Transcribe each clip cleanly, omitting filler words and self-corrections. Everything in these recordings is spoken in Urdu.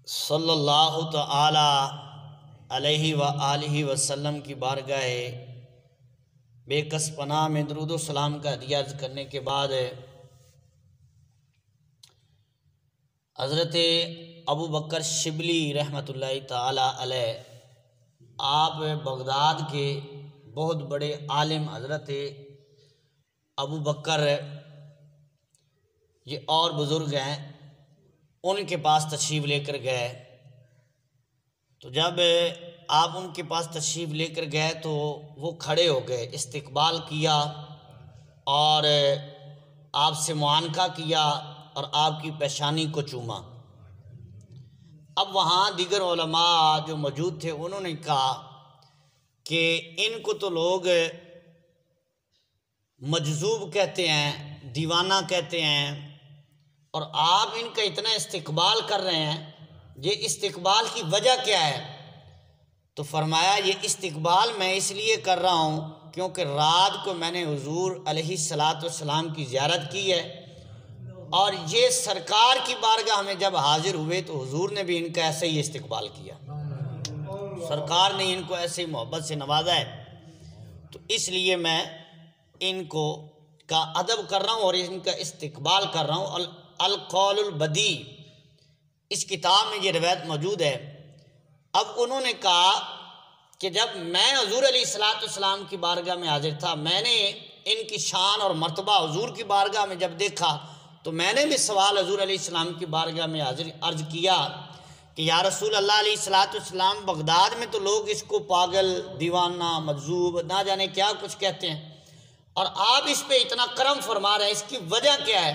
صلی اللہ تعالی علیہ وآلہ وسلم کی بارگاہ بے کس پناہ میں درود و سلام کا ہدیہ عرض کرنے کے بعد حضرت ابو بکر شبلی رحمۃ اللہ تعالی علیہ آپ بغداد کے بہت بڑے عالم حضرت ابو بکر یہ اور بزرگ ہیں، ان کے پاس تشریف لے کر گئے۔ تو جب آپ ان کے پاس تشریف لے کر گئے تو وہ کھڑے ہو گئے، استقبال کیا اور آپ سے معانقہ کیا اور آپ کی پیشانی کو چوما۔ اب وہاں دیگر علماء جو موجود تھے انہوں نے کہا کہ ان کو تو لوگ مجذوب کہتے ہیں، دیوانہ کہتے ہیں، اور آپ ان کا اتنا استقبال کر رہے ہیں، یہ استقبال کی وجہ کیا ہے؟ تو فرمایا یہ استقبال میں اس لیے کر رہا ہوں کیونکہ رات کو میں نے حضور علیہ السلام کی زیارت کی ہے، اور یہ سرکار کی بارگاہ میں جب حاضر ہوئے تو حضور نے بھی ان کا ایسے ہی استقبال کیا، سرکار نے ان کو ایسے ہی محبت سے نوازا ہے، تو اس لیے میں ان کو کا ادب کر رہا ہوں اور ان کا استقبال کر رہا ہوں۔ القول البدی اس کتاب میں یہ روایت موجود ہے۔ اب انہوں نے کہا کہ جب میں حضور علیہ السلام کی بارگاہ میں حاضر تھا، میں نے ان کی شان اور مرتبہ حضور کی بارگاہ میں جب دیکھا تو میں نے بھی سوال حضور علیہ السلام کی بارگاہ میں عرض کیا کہ یا رسول اللہ علیہ السلام، بغداد میں تو لوگ اس کو پاگل، دیوانہ، مجذوب، نہ جانے کیا کچھ کہتے ہیں، اور آپ اس پہ اتنا کرم فرما رہے ہیں، اس کی وجہ کیا ہے؟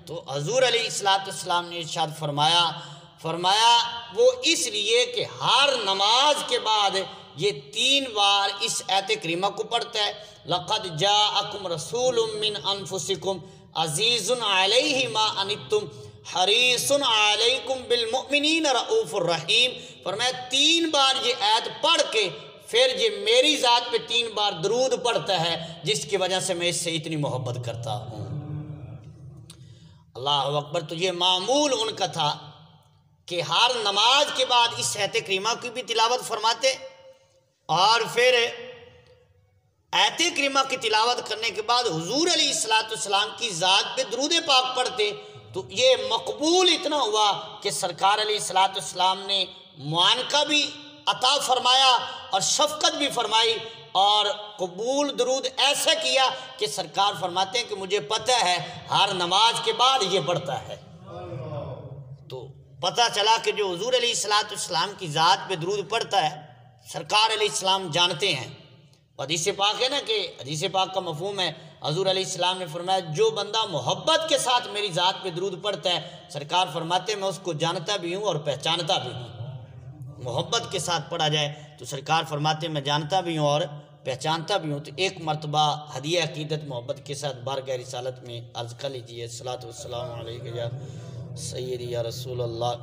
تو حضور علیہ السلام نے ارشاد فرمایا وہ اس لیے کہ ہر نماز کے بعد یہ 3 بار اس آیت کریمہ کو پڑھتا ہے، لَقَدْ جَاءَكُمْ رَسُولٌ مِّنْ أَنفُسِكُمْ عَزِيزٌ عَلَيْهِ مَا عَنِتُّمْ حَرِيصٌ عَلَيْكُمْ بِالْمُؤْمِنِينَ رَءُوفٌ رَحِيمٌ۔ فرمایا 3 بار یہ آیت پڑھ کے پھر یہ میری ذات پہ 3 بار درود پڑھتا ہے، جس کی وجہ سے میں اس سے اتنی محبت کرتا ہوں۔ اللہ اکبر۔ تو یہ معمول ان کا تھا کہ ہر نماز کے بعد اس آیت کریمہ کی بھی تلاوت فرماتے، اور پھر آیت کریمہ کی تلاوت کرنے کے بعد حضور علیہ السلام کی ذات پہ درود پاک پڑھتے۔ تو یہ مقبول اتنا ہوا کہ سرکار علیہ السلام نے معانقہ بھی عطا فرمایا اور شفقت بھی فرمائی، اور قبول درود ایسا کیا کہ سرکار فرماتے ہیں کہ مجھے پتہ ہے ہر نماز کے بعد یہ پڑھتا ہے۔ تو پتہ چلا کہ جو حضور علیہ السلام کی ذات پہ درود پڑھتا ہے سرکار علیہ السلام جانتے ہیں۔ حدیث پاک ہے نا کہ حدیث پاک کا مفہوم ہے، حضور علیہ السلام نے فرمایا جو بندہ محبت کے ساتھ میری ذات پہ درود پڑھتا ہے، سرکار فرماتے ہیں میں اس کو جانتا بھی ہوں اور پہچانتا بھی ہوں۔ محبت کے ساتھ پڑھا جائے تو سرکار فرماتے ہیں میں جانتا بھی ہوں اور پہچانتا بھی ہوں۔ تو ایک مرتبہ ہدیہ عقیدت محبت کے ساتھ بارگاہ رسالت میں عرض کر لیجیے، الصلاۃ والسلام علیک یا سیدی یا رسول اللہ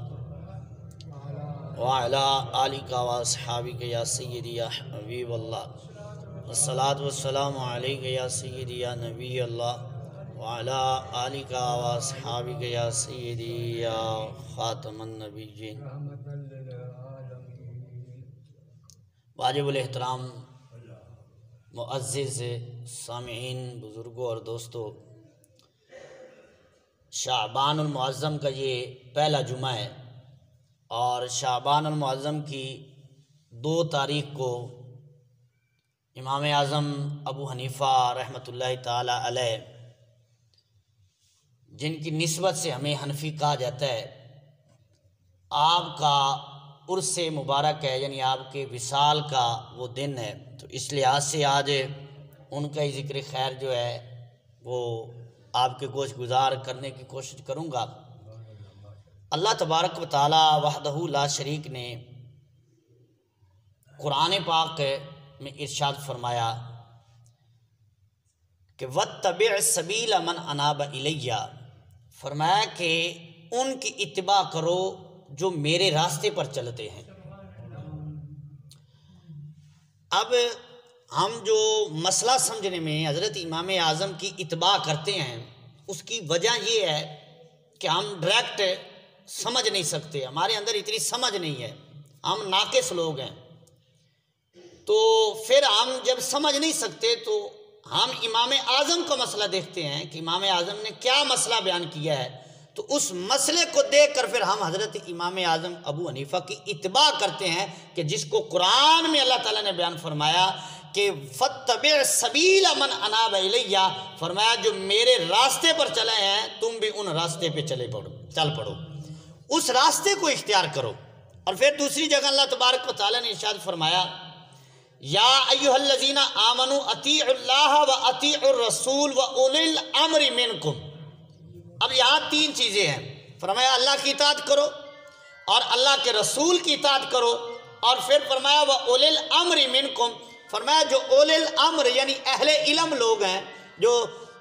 وعلی آلک و اصحابک یا سیدی یا حبیب اللہ، الصلاۃ والسلام علیک یا سیدی یا نبی اللہ وعلی آلک و اصحابک یا سیدی یا خاتم النبیین۔ واجب الاحترام معزز سامعین، بزرگوں اور دوستوں، شعبان المعظم کا یہ پہلا جمعہ ہے، اور شعبان المعظم کی 2 تاریخ کو امام اعظم ابو حنیفہ رحمۃ اللہ تعالی علیہ، جن کی نسبت سے ہمیں حنفی کہا جاتا ہے، آپ کا عرس مبارک ہے، یعنی آپ کے وصال کا وہ دن ہے۔ تو اس لحاظ سے آج ان کا ہی ذکر خیر جو ہے وہ آپ کے گوش گزار کرنے کی کوشش کروں گا۔ اللہ تبارک و تعالی وحدہ لا شریک نے قرآن پاک میں ارشاد فرمایا کہ وَاتَّبِعْ سَبِيلَ مَنْ أَنَابَ إِلَيَّ، فرمایا کہ ان کی اتباع کرو جو میرے راستے پر چلتے ہیں۔ اب ہم جو مسئلہ سمجھنے میں حضرت امام اعظم کی اتباع کرتے ہیں، اس کی وجہ یہ ہے کہ ہم ڈائریکٹ سمجھ نہیں سکتے، ہمارے اندر اتنی سمجھ نہیں ہے، ہم ناقص لوگ ہیں، تو پھر ہم جب سمجھ نہیں سکتے تو ہم امام اعظم کا مسئلہ دیکھتے ہیں کہ امام اعظم نے کیا مسئلہ بیان کیا ہے، تو اس مسئلے کو دیکھ کر پھر ہم حضرت امام اعظم ابو حنیفہ کی اتباع کرتے ہیں کہ جس کو قرآن میں اللہ تعالیٰ نے بیان فرمایا کہ فَاتَّبِعْ سَبِيلَ مَنْ أَنَابَ إِلَيَّ، فرمایا جو میرے راستے پر چلے ہیں تم بھی ان راستے پہ چل پڑو، اس راستے کو اختیار کرو۔ اور پھر دوسری جگہ اللہ تبارک و تعالیٰ نے ارشاد فرمایا یا ایھا الذین آمنوا اطیعوا اللہ و اطیعوا الرسول و اولی الامر منکم۔ اب یہاں تین چیزیں ہیں، فرمایا اللہ کی اطاعت کرو اور اللہ کے رسول کی اطاعت کرو، اور پھر فرمایا و اولی الامر منکم، فرمایا جو اولی الامر یعنی اہل علم لوگ ہیں، جو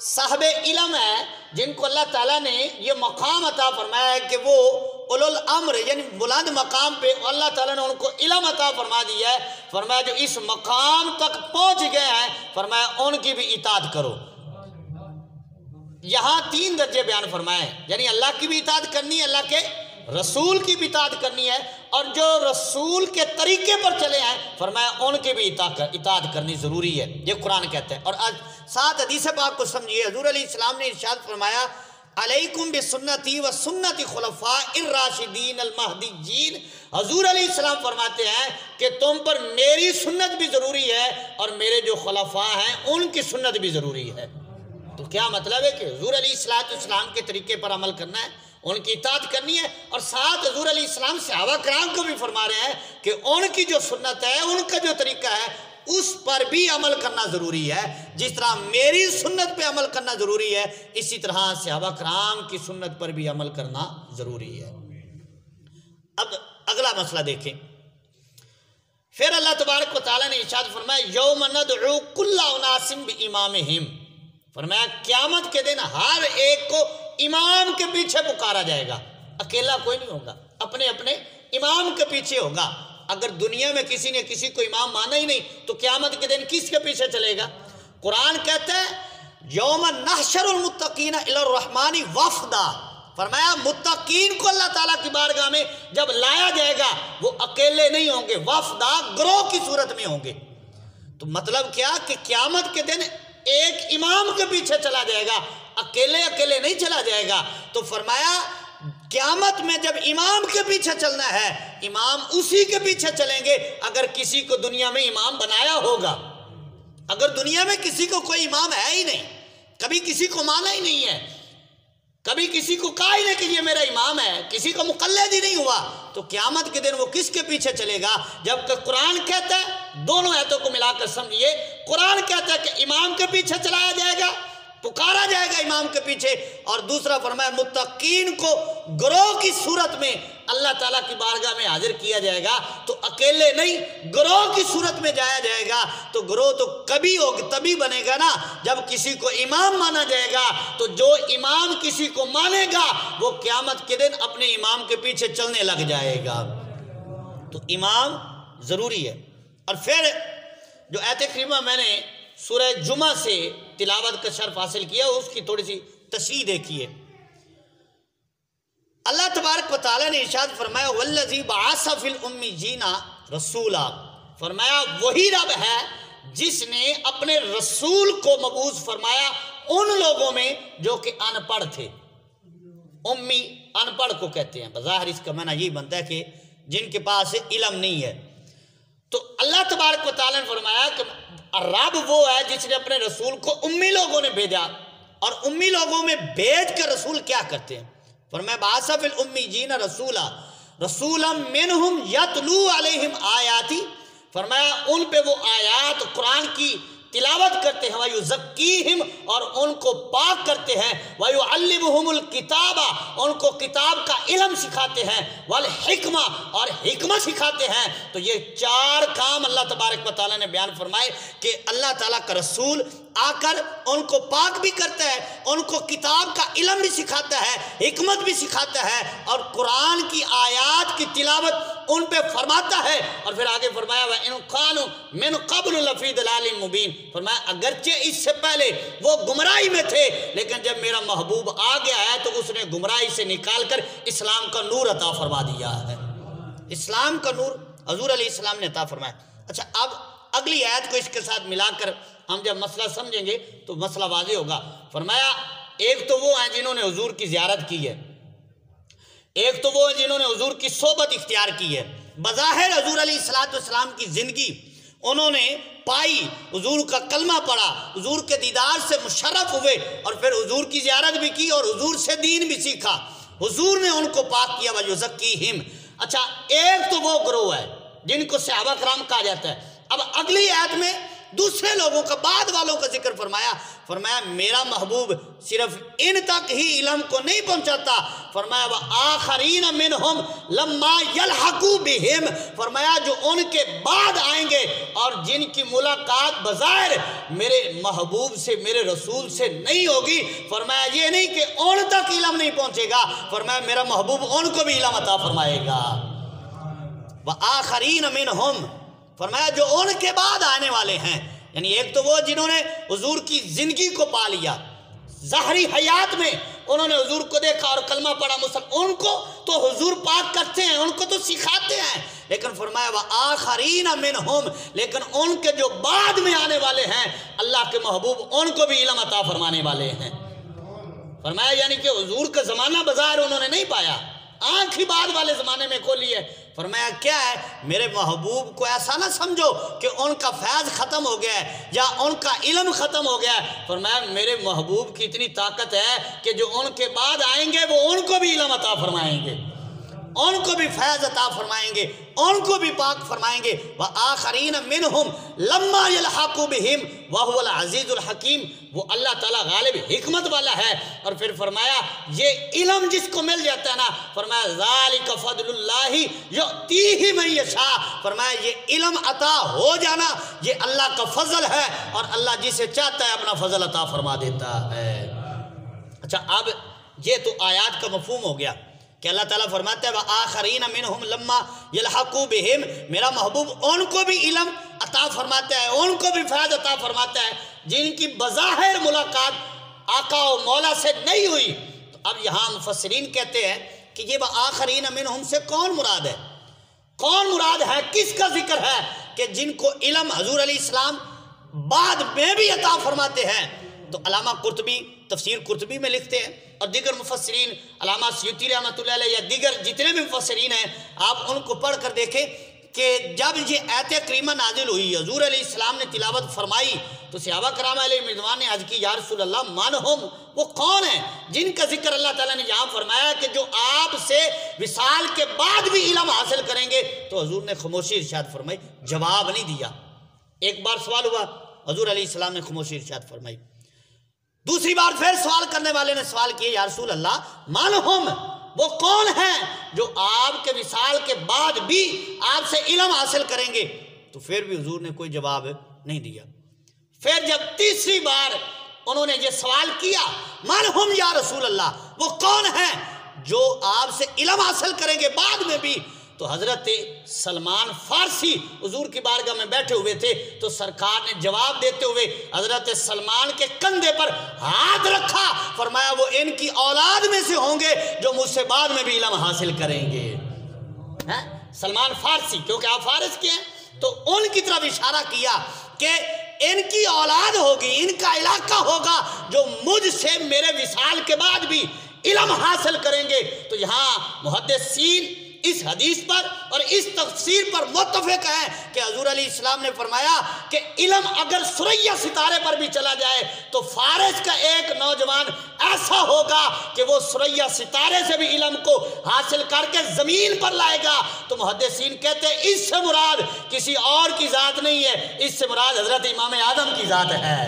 صاحب علم ہیں، جن کو اللہ تعالیٰ نے یہ مقام عطا فرمایا ہے کہ وہ اولو الامر یعنی بلند مقام پہ اللہ تعالیٰ نے ان کو علم عطا فرما دیا ہے، فرمایا جو اس مقام تک پہنچ گئے ہیں فرمایا ان کی بھی اطاعت کرو۔ یہاں تین درجے بیان فرمائے، یعنی اللہ کی بھی اطاعت کرنی ہے، اللہ کے رسول کی بھی اطاعت کرنی ہے، اور جو رسول کے طریقے پر چلے ہیں فرمایا ان کی بھی اطاعت کرنی ضروری ہے، یہ قرآن کہتا ہے۔ اور آج ساتھ حدیث پاک کو سمجھیے، حضور علیہ السلام نے ارشاد فرمایا علیکم بسنتی و سنت خلفاء الراشدین المہدیین، حضور علیہ السلام فرماتے ہیں کہ تم پر میری سنت بھی ضروری ہے اور میرے جو خلفاء ہیں ان کی سنت بھی ضروری ہے۔ تو کیا مطلب ہے کہ حضور علیہ السلام کے طریقے پر عمل کرنا ہے، ان کی اطاعت کرنی ہے، اور ساتھ حضور علیہ السلام صحابہ کرام کو بھی فرما رہے ہیں کہ ان کی جو سنت ہے، ان کا جو طریقہ ہے اس پر بھی عمل کرنا ضروری ہے۔ جس طرح میری سنت پہ عمل کرنا ضروری ہے، اسی طرح صحابہ کرام کی سنت پر بھی عمل کرنا ضروری ہے۔ اب اگلا مسئلہ دیکھیں، پھر اللہ تبارک و تعالیٰ نے ارشاد فرمایا یوم ندعو کل اناس بامامہم، فرمایا قیامت کے دن ہر ایک کو امام کے پیچھے پکارا جائے گا، اکیلا کوئی نہیں ہوگا، اپنے اپنے امام کے پیچھے ہوگا۔ اگر دنیا میں کسی نے کسی کو امام مانا ہی نہیں تو قیامت کے دن کس کے پیچھے چلے گا؟ قرآن کہتا ہے یوم نحشر المتقین الی الرحمن وفدا، فرمایا متقین کو اللہ تعالیٰ کی بارگاہ میں جب لایا جائے گا وہ اکیلے نہیں ہوں گے، وفدا گروہ کی صورت میں ہوں گے۔ تو مطلب کیا کہ قیامت کے دن ایک امام کے پیچھے چلا جائے گا، اکیلے نہیں چلا جائے گا۔ تو فرمایا قیامت میں جب امام کے پیچھے چلنا ہے، امام اسی کے پیچھے چلیں گے اگر کسی کو دنیا میں امام بنایا ہوگا۔ اگر دنیا میں کسی کو کوئی امام ہے ہی نہیں، کبھی کسی کو مانا ہی نہیں ہے، کبھی کسی کو کہا ہی نہیں کہ یہ میرا امام ہے، کسی کو مقلد ہی نہیں ہوا، تو قیامت کے دن وہ کس کے پیچھے چلے گا؟ جبکہ قرآن کہتا ہے، دونوں آیتوں کو ملا کر سمجھیے، قرآن کہتا ہے کہ امام کے پیچھے چلایا جائے گا، پکارا جائے گا امام کے پیچھے، اور دوسرا فرمایا متقین کو گروہ کی صورت میں اللہ تعالیٰ کی بارگاہ میں حاضر کیا جائے گا۔ تو اکیلے نہیں، گروہ کی صورت میں جایا جائے گا۔ تو گروہ تو کبھی ہوگا، تبھی بنے گا نا جب کسی کو امام مانا جائے گا۔ تو جو امام کسی کو مانے گا وہ قیامت کے دن اپنے امام کے پیچھے چلنے لگ جائے گا۔ تو امام ضروری ہے۔ اور پھر جو آیت کریمہ میں نے سورہ جمعہ سے تلاوت کا شرف حاصل کیا، اس کی تھوڑی سی تشریح دیکھیے۔ اللہ تبارک و تعالیٰ نے ارشاد فرمایا والذی بعث فی الامیین رسولا، فرمایا وہی رب ہے جس نے اپنے رسول کو مبعوث فرمایا ان لوگوں میں جو کہ ان پڑھ تھے۔ امی ان پڑھ کو کہتے ہیں، بظاہر اس کا معنی یہی بنتا ہے کہ جن کے پاس علم نہیں ہے۔ تو اللہ تبارک و تعالیٰ نے فرمایا کہ رب وہ ہے جس نے اپنے رسول کو امی لوگوں نے بھیجا، اور امی لوگوں میں بھیج کر رسول کیا کرتے ہیں؟ فرمایا بعث فی الامیین رسولا منہم یتلو علیہم آیاتی، فرمایا ان پہ وہ آیات قرآن کی تلاوت کرتے ہیں، وَيُزَكِّيهِمْ اور ان کو پاک کرتے ہیں، وَيُعَلِّمُهُمُ الْكِتَابَ ان کو کتاب کا علم سکھاتے ہیں، وَالْحِكْمَةَ اور حکمت سکھاتے ہیں۔ تو یہ چار کام اللہ تبارک و تعالیٰ نے بیان فرمائے کہ اللہ تعالیٰ کا رسول آ کر ان کو پاک بھی کرتا ہے، ان کو کتاب کا علم بھی سکھاتا ہے، حکمت بھی سکھاتا ہے، اور قرآن کی آیات کی تلاوت ان پہ فرماتا ہے، اور پھر آگے فرمایا وَإِنْ كَانُوا مِنْ قَبْلُ لَفِي ضَلَالٍ مُبِينٍ، فرمایا اگرچہ اس سے پہلے وہ گمراہی میں تھے، لیکن جب میرا محبوب آ گیا ہے تو اس نے گمراہی سے نکال کر اسلام کا نور عطا فرما دیا ہے۔ اسلام کا نور حضور علیہ السلام نے عطا فرمایا۔ اچھا، اب اگلی آیت کو اس کے ساتھ ملا کر ہم جب مسئلہ سمجھیں گے تو مسئلہ واضح ہوگا۔ فرمایا ایک تو وہ ہیں جنہوں نے حضور کی زیارت کی ہے، ایک تو وہ ہیں جنہوں نے حضور کی صحبت اختیار کی ہے، بظاہر حضور علیہ السلام کی زندگی انہوں نے پائی، حضور کا کلمہ پڑھا، حضور کے دیدار سے مشرف ہوئے، اور پھر حضور کی زیارت بھی کی اور حضور سے دین بھی سیکھا، حضور نے ان کو پاک کیا وَيُزَكِّيهِمْ۔ اچھا، ایک تو وہ گروہ ہے جن کو صحابہ کرام کہا جاتا ہے۔ اب اگلی آیت میں دوسرے لوگوں کا، بعد والوں کا ذکر فرمایا میرا محبوب صرف ان تک ہی علم کو نہیں پہنچاتا، فرمایا وَآخَرِينَ مِنْهُمْ لَمَّا يَلْحَقُوا بِهِمْ، فرمایا جو ان کے بعد آئیں گے اور جن کی ملاقات بظاہر میرے محبوب سے، میرے رسول سے نہیں ہوگی، فرمایا یہ نہیں کہ ان تک علم نہیں پہنچے گا، فرمایا میرا محبوب ان کو بھی علم عطا فرمائے گا۔ وَآخَرِينَ مِنْهُمْ، فرمایا جو ان کے بعد آنے والے ہیں، یعنی ایک تو وہ جنہوں نے حضور کی زندگی کو پا لیا، ظاہری حیات میں انہوں نے حضور کو دیکھا اور کلمہ پڑھا، ان کو تو حضور پاک کرتے ہیں، ان کو تو سکھاتے ہیں، لیکن فرمایا وَآخَرِينَ مِنْهُمْ، لیکن ان کے جو بعد میں آنے والے ہیں اللہ کے محبوب ان کو بھی علم عطا فرمانے والے ہیں۔ فرمایا یعنی کہ حضور کا زمانہ بظاہر انہوں نے نہیں پایا، آنکھ ہی بعد والے زمانے میں کھولی ہے۔ فرمایا کیا ہے، میرے محبوب کو ایسا نہ سمجھو کہ ان کا فیض ختم ہو گیا ہے یا ان کا علم ختم ہو گیا ہے، فرمایا میرے محبوب کی اتنی طاقت ہے کہ جو ان کے بعد آئیں گے وہ ان کو بھی علم عطا فرمائیں گے، ان کو بھی فیض عطا فرمائیں گے، ان کو بھی پاک فرمائیں گے۔ وَآخَرِينَ مِنْهُمْ لَمَّا يَلْحَقُوا بِهِمْ وَهُوَ الْعَزِيزُ الْحَكِيمُ، وہ اللہ تعالیٰ غالب حکمت والا ہے۔ اور پھر فرمایا یہ علم جس کو مل جاتا ہے نا، فرمایا ذَلِكَ فَضْلُ اللَّهِ يُؤْتِيهِ مَن يَشَاءُ، فرمایا یہ علم عطا ہو جانا یہ اللہ کا فضل ہے، اور اللہ جسے چاہتا ہے اپنا فضل عطا فرما دیتا ہے۔ اچھا، اب یہ تو آیات کا مفہوم ہو گیا کہ اللہ تعالیٰ فرماتا ہے وَآخَرِينَ مِنْهُمْ لَمَّا يَلْحَقُوا بِهِمْ، میرا محبوب ان کو بھی علم عطا فرماتا ہے، ان کو بھی فیض عطا فرماتا ہے جن کی بظاہر ملاقات آقا و مولا سے نہیں ہوئی۔ تو اب یہاں مفسرین کہتے ہیں کہ یہ وَآخَرِينَ مِنْهُمْ سے کون مراد ہے؟ کون مراد ہے؟ کس کا ذکر ہے کہ جن کو علم حضور علیہ السلام بعد میں بھی عطا فرماتے ہیں؟ تو علامہ قرطبی تفسیر قرطبی میں لکھتے ہیں، اور دیگر مفسرین، علامہ سیوطی رحمۃ اللہ علیہ یا دیگر جتنے بھی مفسرین ہیں، آپ ان کو پڑھ کر دیکھیں کہ جب یہ آیت کریمہ نازل ہوئی، حضور علیہ السلام نے تلاوت فرمائی، تو صحابہ کرام علیہ رضوان نے عرض کی یا رسول اللہ منہم، وہ کون ہیں جن کا ذکر اللہ تعالیٰ نے یہاں فرمایا کہ جو آپ سے وصال کے بعد بھی علم حاصل کریں گے؟ تو حضور نے خاموشی ارشاد فرمائی، جواب نہیں دیا۔ ایک بار سوال ہوا، حضور علیہ السلام نے خاموشی ارشاد فرمائی۔ دوسری بار پھر سوال کرنے والے نے سوال کیا یا رسول اللہ منہم، وہ کون ہیں جو آپ کے وصال کے بعد بھی آپ سے علم حاصل کریں گے؟ تو پھر بھی حضور نے کوئی جواب نہیں دیا۔ پھر جب تیسری بار انہوں نے یہ سوال کیا منہم یا رسول اللہ، وہ کون ہیں جو آپ سے علم حاصل کریں گے بعد میں بھی؟ تو حضرت سلمان فارسی حضور کی بارگاہ میں بیٹھے ہوئے تھے، تو سرکار نے جواب دیتے ہوئے حضرت سلمان کے کندھے پر ہاتھ رکھا، فرمایا وہ ان کی اولاد میں سے ہوں گے جو مجھ سے بعد میں بھی علم حاصل کریں گے۔ سلمان فارسی، کیونکہ آپ فارس کے ہیں، تو ان کی طرف اشارہ کیا کہ ان کی اولاد ہوگی، ان کا علاقہ ہوگا جو مجھ سے میرے وصال کے بعد بھی علم حاصل کریں گے۔ تو یہاں محدثین اس حدیث پر اور اس تفسیر پر متفق ہے کہ حضور علیہ السلام نے فرمایا کہ علم اگر ثریا ستارے پر بھی چلا جائے تو فارس کا ایک نوجوان ایسا ہوگا کہ وہ ثریا ستارے سے بھی علم کو حاصل کر کے زمین پر لائے گا۔ تو محدثین کہتے ہیں اس سے مراد کسی اور کی ذات نہیں ہے، اس سے مراد حضرت امام اعظم کی ذات ہے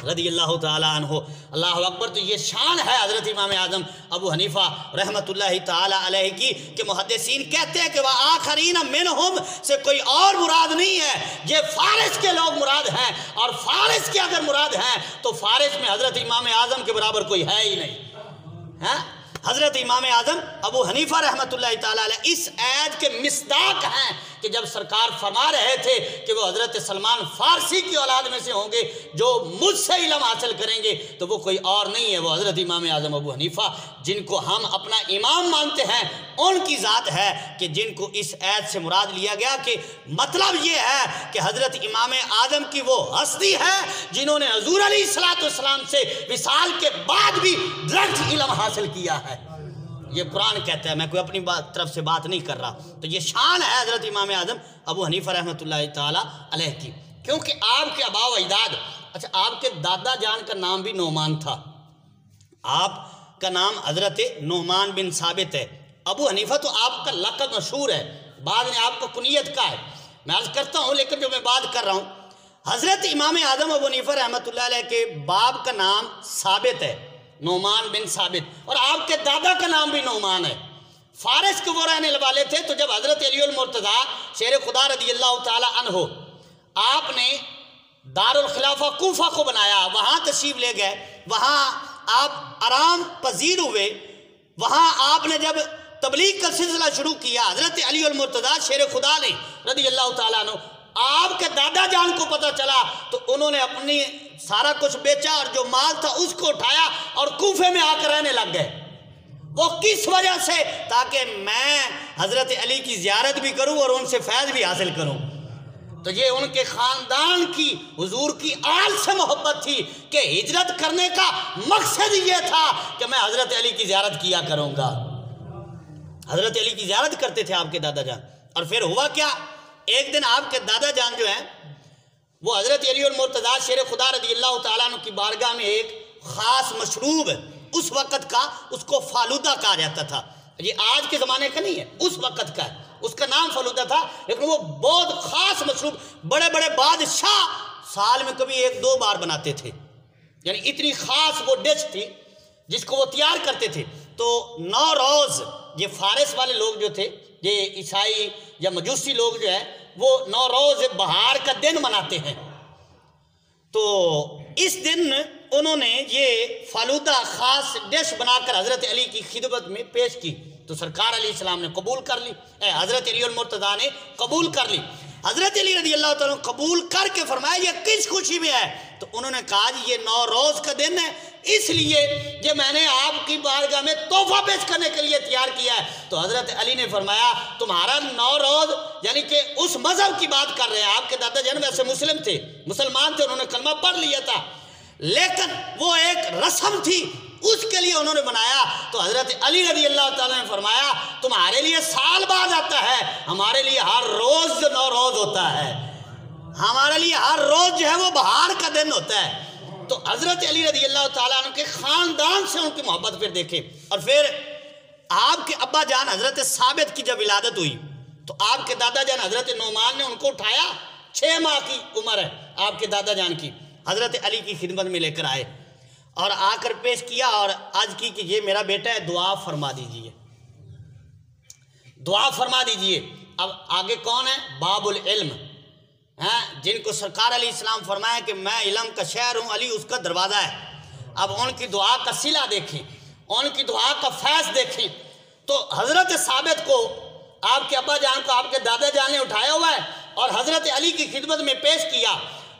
رضی اللہ تعالیٰ عنہ۔ اللہ اکبر۔ تو یہ شان ہے حضرت امام اعظم ابو حنیفہ رحمۃ اللہ تعالیٰ علیہ کی کہ محدثین کہتے ہیں کہ وَآخَرِينَ مِنْهُمْ سے کوئی اور مراد نہیں ہے، یہ فارس کے لوگ مراد ہیں، اور فارس کے اگر مراد ہیں تو فارس میں حضرت امام اعظم کے برابر کوئی ہے ہی نہیں۔ حضرت امام اعظم ابو حنیفہ رحمۃ اللہ تعالیٰ علیہ اس آیت کے مصداق ہیں کہ جب سرکار فرما رہے تھے کہ وہ حضرت سلمان فارسی کی اولاد میں سے ہوں گے جو مجھ سے علم حاصل کریں گے، تو وہ کوئی اور نہیں ہے، وہ حضرت امام اعظم ابو حنیفہ جن کو ہم اپنا امام مانتے ہیں، ان کی ذات ہے کہ جن کو اس آیت سے مراد لیا گیا کہ مطلب یہ ہے کہ حضرت امام اعظم کی وہ ہستی ہے جنہوں نے حضور علیہ السلام سے وصال کے بعد بھی ڈائریکٹ علم حاصل کیا ہے۔ یہ قرآن کہتا ہے، میں کوئی اپنی طرف سے بات نہیں کر رہا۔ تو یہ شان ہے حضرت امام اعظم ابو حنیفہ رحمۃ اللہ تعالیٰ علیہ کی، کیونکہ آپ کے آباء و اجداد، اچھا آپ کے دادا جان کا نام بھی نعمان تھا، آپ کا نام حضرت نعمان بن ثابت ہے۔ ابو حنیفہ تو آپ کا لقب مشہور ہے، بعد میں آپ کو کنیت کا ہے، میں عرض کرتا ہوں، لیکن جو میں بات کر رہا ہوں حضرت امام اعظم ابو حنیفہ رحمۃ اللہ علیہ کے باپ کا نام ثابت ہے، نعمان بن ثابت، اور آپ کے دادا کا نام بھی نعمان ہے۔ فارس کے وہ رہنے والے تھے، تو جب حضرت علی المرتضیٰ شیر خدا رضی اللہ تعالی عنہ آپ نے دار الخلافہ کوفہ کو بنایا، وہاں تشریف لے گئے، وہاں آپ آرام پذیر ہوئے، وہاں آپ نے جب تبلیغ کا سلسلہ شروع کیا، حضرت علی المرتضیٰ شیر خدا نے رضی اللہ تعالیٰ عنہ آپ کے دادا جان کو پتہ چلا، تو انہوں نے اپنی سارا کچھ بیچا اور جو مال تھا اس کو اٹھایا اور کوفے میں آ کر رہنے لگ گئے۔ وہ کس وجہ سے؟ تاکہ میں حضرت علی کی زیارت بھی کروں اور ان سے فیض بھی حاصل کروں۔ تو یہ ان کے خاندان کی حضور کی آل سے محبت تھی کہ ہجرت کرنے کا مقصد یہ تھا کہ میں حضرت علی کی زیارت کیا کروں گا۔ حضرت علی کی زیارت کرتے تھے آپ کے دادا جان، اور پھر ہوا کیا، ایک دن آپ کے دادا جان جو ہیں وہ حضرت علی المرتضیٰ شیر خدا رضی اللہ تعالیٰ عنہ کی بارگاہ میں ایک خاص مشروب اس وقت کا، اس کو فالودہ کہا جاتا تھا، یہ آج کے زمانے کا نہیں ہے، اس وقت کا ہے، اس کا نام فالودہ تھا، لیکن وہ بہت خاص مشروب بڑے بڑے بادشاہ سال میں کبھی 1-2 بار بناتے تھے، یعنی اتنی خاص وہ ڈش تھی جس کو وہ تیار کرتے تھے۔ تو 9 روز یہ فارس والے لوگ جو تھے، یہ عیسائی یا مجوسی لوگ جو ہے وہ 9 روز بہار کا دن مناتے ہیں، تو اس دن انہوں نے یہ فالودہ خاص ڈش بنا کر حضرت علی کی خدمت میں پیش کی، تو سرکار علیہ السلام نے قبول کر لی، حضرت علی المرتضیٰ نے قبول کر لی۔ حضرت علی رضی اللہ تعالیٰ نے قبول کر کے فرمایا یہ کس خوشی میں ہے؟ تو انہوں نے کہا جی یہ 9 روز کا دن ہے، اس لیے یہ میں نے آپ کی بارگاہ میں تحفہ پیش کرنے کے لیے تیار کیا ہے۔ تو حضرت علی نے فرمایا تمہارا 9 روز، یعنی کہ اس مذہب کی بات کر رہے ہیں، آپ کے دادا جان ویسے مسلم تھے، مسلمان تھے، انہوں نے کلمہ پڑھ لیا تھا، لیکن وہ ایک رسم تھی، اس کے لیے انہوں نے بنایا۔ تو حضرت علی رضی اللہ تعالیٰ نے فرمایا تمہارے لیے سال بعد آتا ہے، ہمارے لیے ہر روز 9 روز ہوتا ہے، ہمارے لیے ہر روز جو ہے وہ بہار کا دن ہوتا ہے۔ تو حضرت علی رضی اللہ تعالیٰ عنہ کے خاندان سے ان کی محبت پھر دیکھیں، اور پھر آپ کے ابا جان حضرت ثابت کی جب ولادت ہوئی تو آپ کے دادا جان حضرت نعمان نے ان کو اٹھایا، 6 ماہ کی عمر ہے آپ کے دادا جان کی، حضرت علی کی خدمت میں لے کر آئے اور آ کر پیش کیا اور عرض کی کہ یہ میرا بیٹا ہے، دعا فرما دیجئے، دعا فرما دیجئے۔ اب آگے کون ہے؟ باب العلم، جن کو سرکار علیہ السلام فرمایا کہ میں علم کا شہر ہوں، علی اس کا دروازہ ہے۔ اب ان کی دعا کا صلہ دیکھیں، ان کی دعا کا فیض دیکھیں۔ تو حضرت ثابت کو آپ کے ابا جان کو آپ کے دادا جان نے اٹھایا ہوا ہے اور حضرت علی کی خدمت میں پیش کیا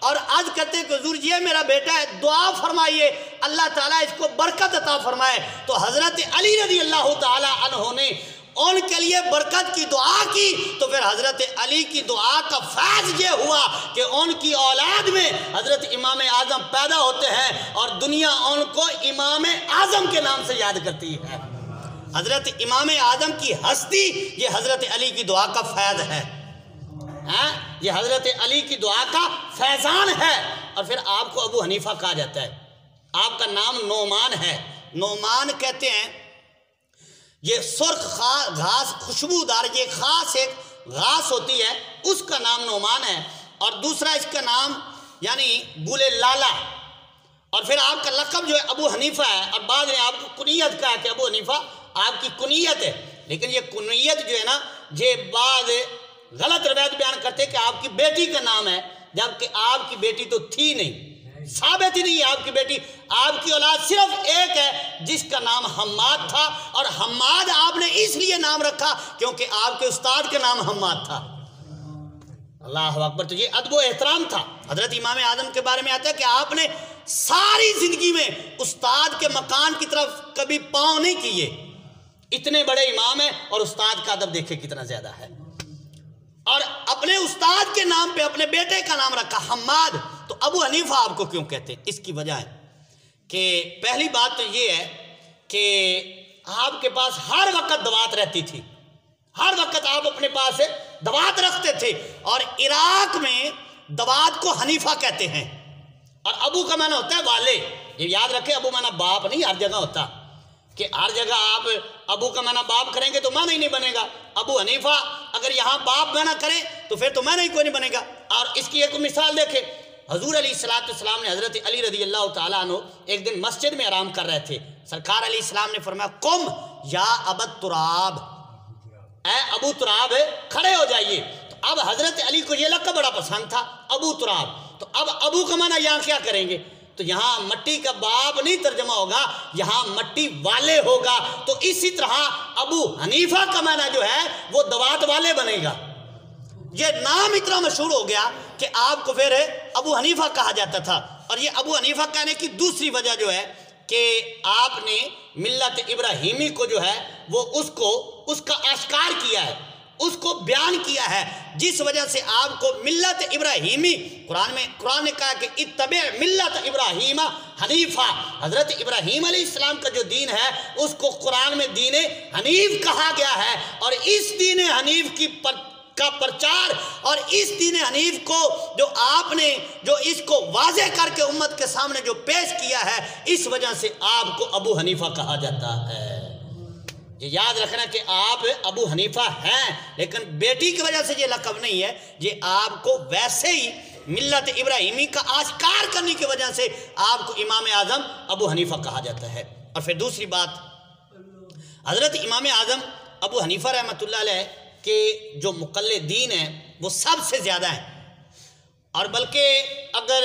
اور عرض کرتے کہ حضور یہ میرا بیٹا ہے، دعا فرمائیے اللہ تعالیٰ اس کو برکت عطا فرمائے۔ تو حضرت علی رضی اللہ تعالیٰ عنہ نے ان کے لیے برکت کی دعا کی، تو پھر حضرت علی کی دعا کا فیض یہ ہوا کہ ان کی اولاد میں حضرت امام اعظم پیدا ہوتے ہیں اور دنیا ان کو امام اعظم کے نام سے یاد کرتی ہے۔ حضرت امام اعظم کی ہستی یہ حضرت علی کی دعا کا فیض ہے، یہ حضرت علی کی دعا کا فیضان ہے۔ اور پھر آپ کو ابو حنیفہ کہا جاتا ہے، آپ کا نام نعمان ہے، نعمان کہتے ہیں یہ سرخ گھاس خوشبودار، یہ خاص ایک گھاس ہوتی ہے، اس کا نام نعمان ہے، اور دوسرا اس کا نام یعنی گل لالا، اور پھر آپ کا لقب جو ہے ابو حنیفہ ہے، اور بعد میں آپ کو کنیت کہا کہ ابو حنیفہ آپ کی کنیت ہے، لیکن یہ کنیت جو ہے نا یہ بعد غلط روایت بیان کرتے کہ آپ کی بیٹی کا نام ہے، جبکہ آپ کی بیٹی تو تھی نہیں، ثابت ہی نہیں ہے آپ کی بیٹی. آپ کی اولاد صرف ایک ہے جس کا نام حماد تھا, اور حماد آپ نے اس لیے نام رکھا کیونکہ آپ کے استاد کا نام حماد تھا. اللہ اکبر. تو یہ ادب و احترام تھا. حضرت امام اعظم کے بارے میں آتا ہے کہ آپ نے ساری زندگی میں استاد کے مکان کی طرف کبھی پاؤں نہیں کیے. اتنے بڑے امام ہیں اور استاد کا ادب دیکھے کتنا زیادہ ہے. اور اپنے استاد کے نام پہ اپنے بیٹے کا نام رکھا حماد. تو ابو حنیفہ آپ کو کیوں کہتے ہیں؟ اس کی وجہ ہے کہ پہلی بات تو یہ ہے کہ آپ کے پاس ہر وقت دوات رہتی تھی. ہر وقت آپ اپنے پاس دوات رکھتے تھے. اور عراق میں دوات کو حنیفہ کہتے ہیں. اور ابو کا معنی ہوتا ہے والے. یہ یاد رکھیں, ابو معنی باپ نہیں ہر جگہ ہوتا کہ ہر جگہ آپ ابو کا معنی باپ کریں گے تو معنی ہی نہیں بنے گا. ابو حنیفہ اگر یہاں باپ معنی کریں تو پھر تو معنی ہی کوئی نہیں بنے گا. اور اس کی ایک مثال دیکھیں, حضور علیہ السلام نے حضرت علی رضی اللہ تعالیٰ عنہ ایک دن مسجد میں آرام کر رہے تھے. سرکار علیہ السلام نے فرمایا قم یا ابا تراب, اے ابو تراب کھڑے ہو جائیے. تو اب حضرت علی کو یہ لقب بڑا پسند تھا, ابو تراب. تو اب ابو کا معنی یہاں کیا کریں گے؟ تو یہاں مٹی کا باپ نہیں ترجمہ ہوگا, یہاں مٹی والے ہوگا. تو اسی طرح ابو حنیفہ کا معنی جو ہے وہ دوات والے بنے گا. یہ نام اتنا مشہور ہو گیا کہ آپ کو پھر ابو حنیفہ کہا جاتا تھا. اور یہ ابو حنیفہ کہنے کی دوسری وجہ جو ہے کہ آپ نے ملت ابراہیمی کو جو ہے وہ اس کا آشکار کیا ہے, اس کو بیان کیا ہے, جس وجہ سے آپ کو ملت ابراہیمی قرآن نے کہا کہ اتبع ملت ابراہیم حنیفہ. حضرت ابراہیم علیہ السلام کا جو دین ہے اس کو قرآن میں دین حنیف کہا گیا ہے. اور اس دین حنیف کا پرچار اور اس دین حنیف کو جو آپ نے جو اس کو واضح کر کے امت کے سامنے جو پیش کیا ہے, اس وجہ سے آپ کو ابو حنیفہ کہا جاتا ہے. یہ یاد رکھنا کہ آپ ابو حنیفہ ہیں, لیکن بیٹی کی وجہ سے یہ لقب نہیں ہے. یہ آپ کو ویسے ہی ملت ابراہیمی کا آشکار کرنے کی وجہ سے آپ کو امام اعظم ابو حنیفہ کہا جاتا ہے. اور پھر دوسری بات, حضرت امام اعظم ابو حنیفہ رحمۃ اللہ علیہ کہ جو مقلدین ہیں وہ سب سے زیادہ ہیں. اور بلکہ اگر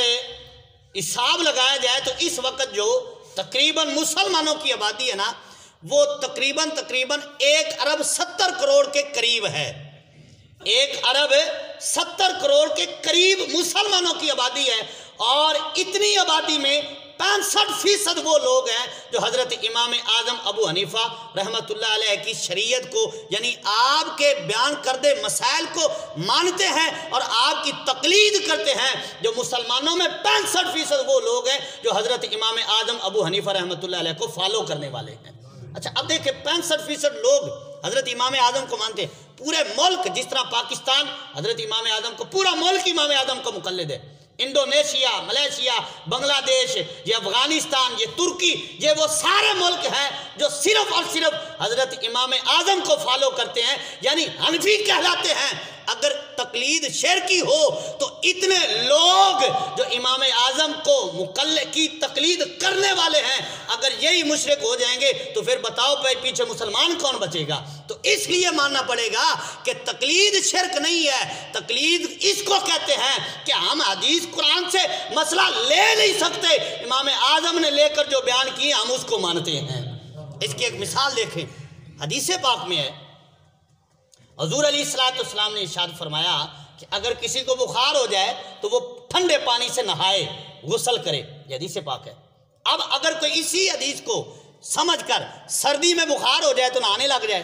حساب لگایا جائے تو اس وقت جو تقریباً مسلمانوں کی آبادی ہے نا, وہ تقریباً 1 ارب 70 کروڑ کے قریب ہے. 1 ارب 70 کروڑ کے قریب مسلمانوں کی آبادی ہے. اور اتنی آبادی میں 65% وہ لوگ ہیں جو حضرت امام اعظم ابو حنیفہ رحمۃ اللہ علیہ کی شریعت کو, یعنی آپ کے بیان کردے مسائل کو مانتے ہیں اور آپ کی تقلید کرتے ہیں. جو مسلمانوں میں 65% وہ لوگ ہیں جو حضرت امام اعظم ابو حنیفہ رحمۃ اللہ علیہ کو فالو کرنے والے ہیں. اچھا اب دیکھیں 65% لوگ حضرت امام اعظم کو مانتے ہیں. پورے ملک, جس طرح پاکستان حضرت امام اعظم کو, پورا ملک امام اعظم کو مقلد ہے. انڈونیشیا, ملیشیا, بنگلہ دیش, یہ افغانستان, یہ ترکی, یہ وہ سارے ملک ہیں جو صرف اور صرف حضرت امام اعظم کو فالو کرتے ہیں, یعنی حنفی کہلاتے ہیں. اگر تقلید شرکی ہو تو اتنے لوگ جو امام اعظم کو مقلد کی تقلید کرنے والے ہیں, اگر یہی مشرک ہو جائیں گے تو پھر بتاؤ بھائی پیچھے مسلمان کون بچے گا؟ تو اس لیے ماننا پڑے گا کہ تقلید شرک نہیں ہے. تقلید اس کو کہتے ہیں کہ ہم حدیث قرآن سے مسئلہ لے نہیں سکتے, امام اعظم نے لے کر جو بیان کی ہم اس کو مانتے ہیں. اس کی ایک مثال دیکھیں, حدیث پاک میں ہے, حضور علیہ السلام نے ارشاد فرمایا کہ اگر کسی کو بخار ہو جائے تو وہ ٹھنڈے پانی سے نہائے, غسل کرے. یہ حدیث پاک ہے. اب اگر کوئی اسی حدیث کو سمجھ کر سردی میں بخار ہو جائے تو نہانے لگ جائے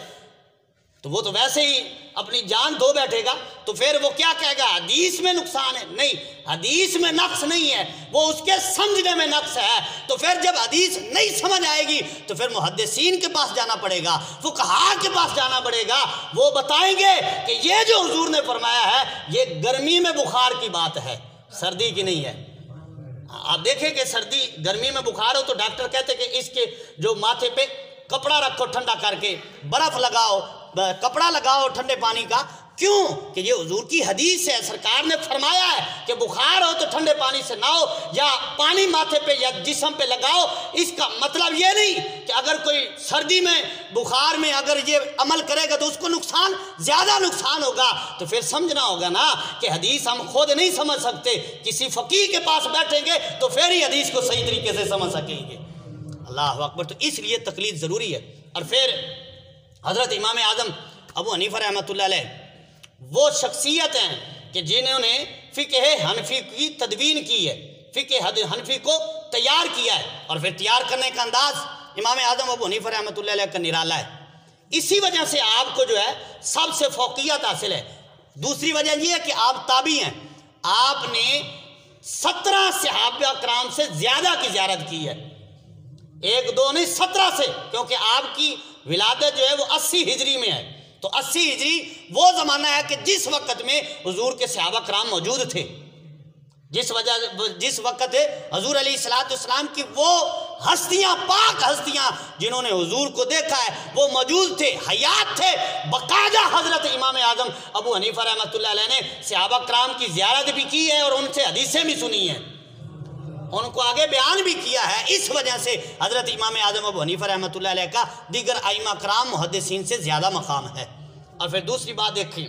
تو وہ تو ویسے ہی اپنی جان دھو بیٹھے گا. تو پھر وہ کیا کہے گا؟ حدیث میں نقصان ہے. نہیں, حدیث میں نقص نہیں ہے, وہ اس کے سمجھنے میں نقص ہے. تو پھر جب حدیث نہیں سمجھ آئے گی تو پھر محدثین کے پاس جانا پڑے گا, فقہاء کے پاس جانا پڑے گا. وہ بتائیں گے کہ یہ جو حضور نے فرمایا ہے یہ گرمی میں بخار کی بات ہے, سردی کی نہیں ہے. آپ دیکھیں کہ سردی گرمی میں بخار ہو تو ڈاکٹر کہتے کہ اس کے جو ماتھے پہ کپڑا رکھو ٹھنڈا کر کے, برف لگاؤ, کپڑا لگاؤ ٹھنڈے پانی کا کیوں کہ یہ حضور کی حدیث ہے، سرکار نے فرمایا ہے کہ بخار ہو تو ٹھنڈے پانی سے نہاؤ یا پانی ماتھے پہ یا جسم پہ لگاؤ۔ اس کا مطلب یہ نہیں کہ اگر کوئی سردی میں بخار میں اگر یہ عمل کرے گا تو اس کو زیادہ نقصان ہوگا۔ تو پھر سمجھنا ہوگا نا کہ حدیث ہم خود نہیں سمجھ سکتے، کسی فقیہ کے پاس بیٹھیں گے تو پھر ہی حدیث کو صحیح طریقے سے سمجھ سکیں گے۔ اللہ اکبر۔ تو اس لیے تقلید ضروری ہے۔ اور پھر حضرت امام اعظم ابو حنیفہ رحمۃ اللہ علیہ وہ شخصیت ہیں کہ جنہوں نے فقہ حنفی کی تدوین کی ہے، فقہ حنفی کو تیار کیا ہے، اور پھر تیار کرنے کا انداز امام اعظم ابو حنیفہ رحمۃ اللہ علیہ کا نرالا ہے۔ اسی وجہ سے آپ کو جو ہے سب سے فوقیت حاصل ہے۔ دوسری وجہ یہ ہے کہ آپ تابعی ہیں، آپ نے 17 صحابہ کرام سے زیادہ کی زیارت کی ہے، 1 2 نہیں 17 سے، کیونکہ آپ کی ولادت جو ہے وہ 80 ہجری میں ہے۔ تو 80 ہجری وہ زمانہ ہے کہ جس وقت میں حضور کے صحابہ کرام موجود تھے، جس وقت حضور علیہ السلام کی وہ ہستیاں، پاک ہستیاں جنہوں نے حضور کو دیکھا ہے وہ موجود تھے، حیات تھے۔ باقاعدہ حضرت امام اعظم ابو حنیفہ رحمۃ اللہ علیہ نے صحابہ کرام کی زیارت بھی کی ہے اور ان سے حدیثیں بھی سنی ہیں، ان کو آگے بیان بھی کیا ہے۔ اس وجہ سے حضرت امام اعظم ابو حنیفہ رحمۃ اللہ علیہ کا دیگر ائمہ کرام محدثین سے زیادہ مقام ہے۔ اور پھر دوسری بات دیکھیں،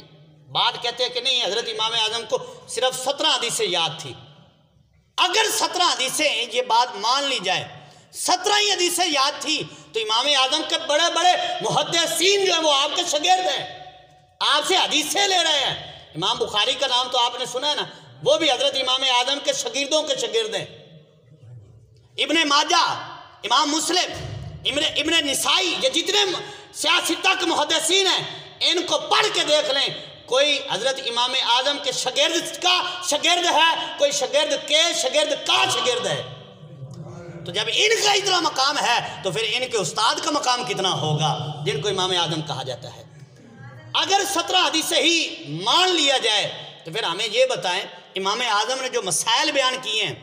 بات کہتے ہیں کہ نہیں حضرت امام اعظم کو صرف 17 حدیثیں یاد تھی۔ اگر 17 حدیثیں یہ بات مان لی جائے، 17 ہی حدیثیں یاد تھی تو امام اعظم کے بڑے بڑے محدثین جو ہیں وہ آپ کے شاگرد ہیں، آپ سے حدیثیں لے رہے ہیں۔ امام بخاری کا نام تو آپ نے سنا ہے نا، وہ بھی حضرت امام اعظم کے شاگردوں کے شاگرد ہیں۔ ابن ماجہ، امام مسلم، ابن نسائی، یہ جتنے سیاستہ کے محدثین ہیں ان کو پڑھ کے دیکھ لیں، کوئی حضرت امام اعظم کے شاگرد کا شاگرد ہے، کوئی شاگرد کے شاگرد کا شاگرد ہے۔ تو جب ان کا اتنا مقام ہے تو پھر ان کے استاد کا مقام کتنا ہوگا جن کو امام اعظم کہا جاتا ہے۔ اگر 17 حدیثیں ہی مان لیا جائے تو پھر ہمیں یہ بتائیں امام اعظم نے جو مسائل بیان کیے ہیں،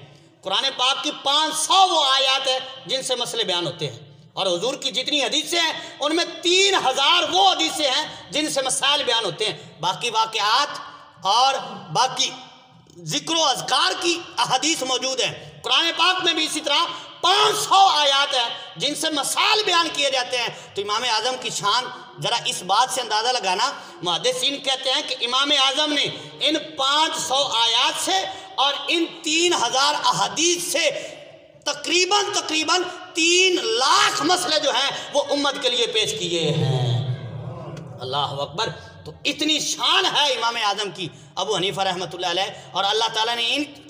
قرآن پاک کی 500 وہ آیات ہیں جن سے مسئلے بیان ہوتے ہیں، اور حضور کی جتنی حدیثیں ہیں ان میں 3000 وہ حدیثیں ہیں جن سے مسائل بیان ہوتے ہیں۔ باقی واقعات اور باقی ذکر و اذکار کی احادیث موجود ہیں۔ قرآن پاک میں بھی اسی طرح 500 آیات ہیں جن سے مسائل بیان کیے جاتے ہیں۔ تو امام اعظم کی شان ذرا اس بات سے اندازہ لگانا، محدثین کہتے ہیں کہ امام اعظم نے ان 500 آیات سے اور ان 3000 احادیث سے تقریباً 3 لاکھ مسئلے جو ہیں وہ امت کے لیے پیش کیے ہیں۔ اللہ اکبر۔ تو اتنی شان ہے امام اعظم کی ابو حنیفہ رحمۃ اللہ علیہ، اور اللہ تعالیٰ نے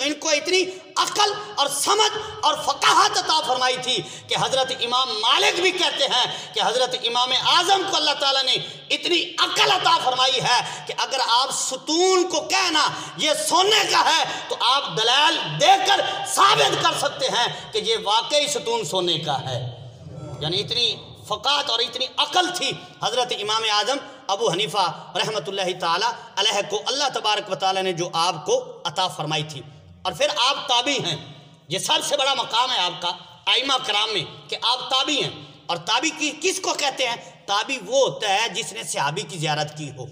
ان کو اتنی عقل اور سمجھ اور فقاہت عطا فرمائی تھی کہ حضرت امام مالک بھی کہتے ہیں کہ حضرت امام اعظم کو اللہ تعالیٰ نے اتنی عقل عطا فرمائی ہے کہ اگر آپ ستون کو کہنا یہ سونے کا ہے تو آپ دلائل دے کر ثابت کر سکتے ہیں کہ یہ واقعی ستون سونے کا ہے۔ یعنی اتنی فقاہت اور اتنی عقل تھی حضرت امام اعظم ابو حنیفہ رحمۃ اللہ تعالی علیہ کو، اللہ تبارک و تعالی نے جو آپ کو عطا فرمائی تھی۔ اور پھر آپ تابعی ہیں، یہ سب سے بڑا مقام ہے آپ کا ائمہ کرام میں کہ آپ تابعی ہیں۔ اور تابعی کس کو کہتے ہیں؟ تابعی وہ ہوتا ہے جس نے صحابی کی زیارت کی ہو،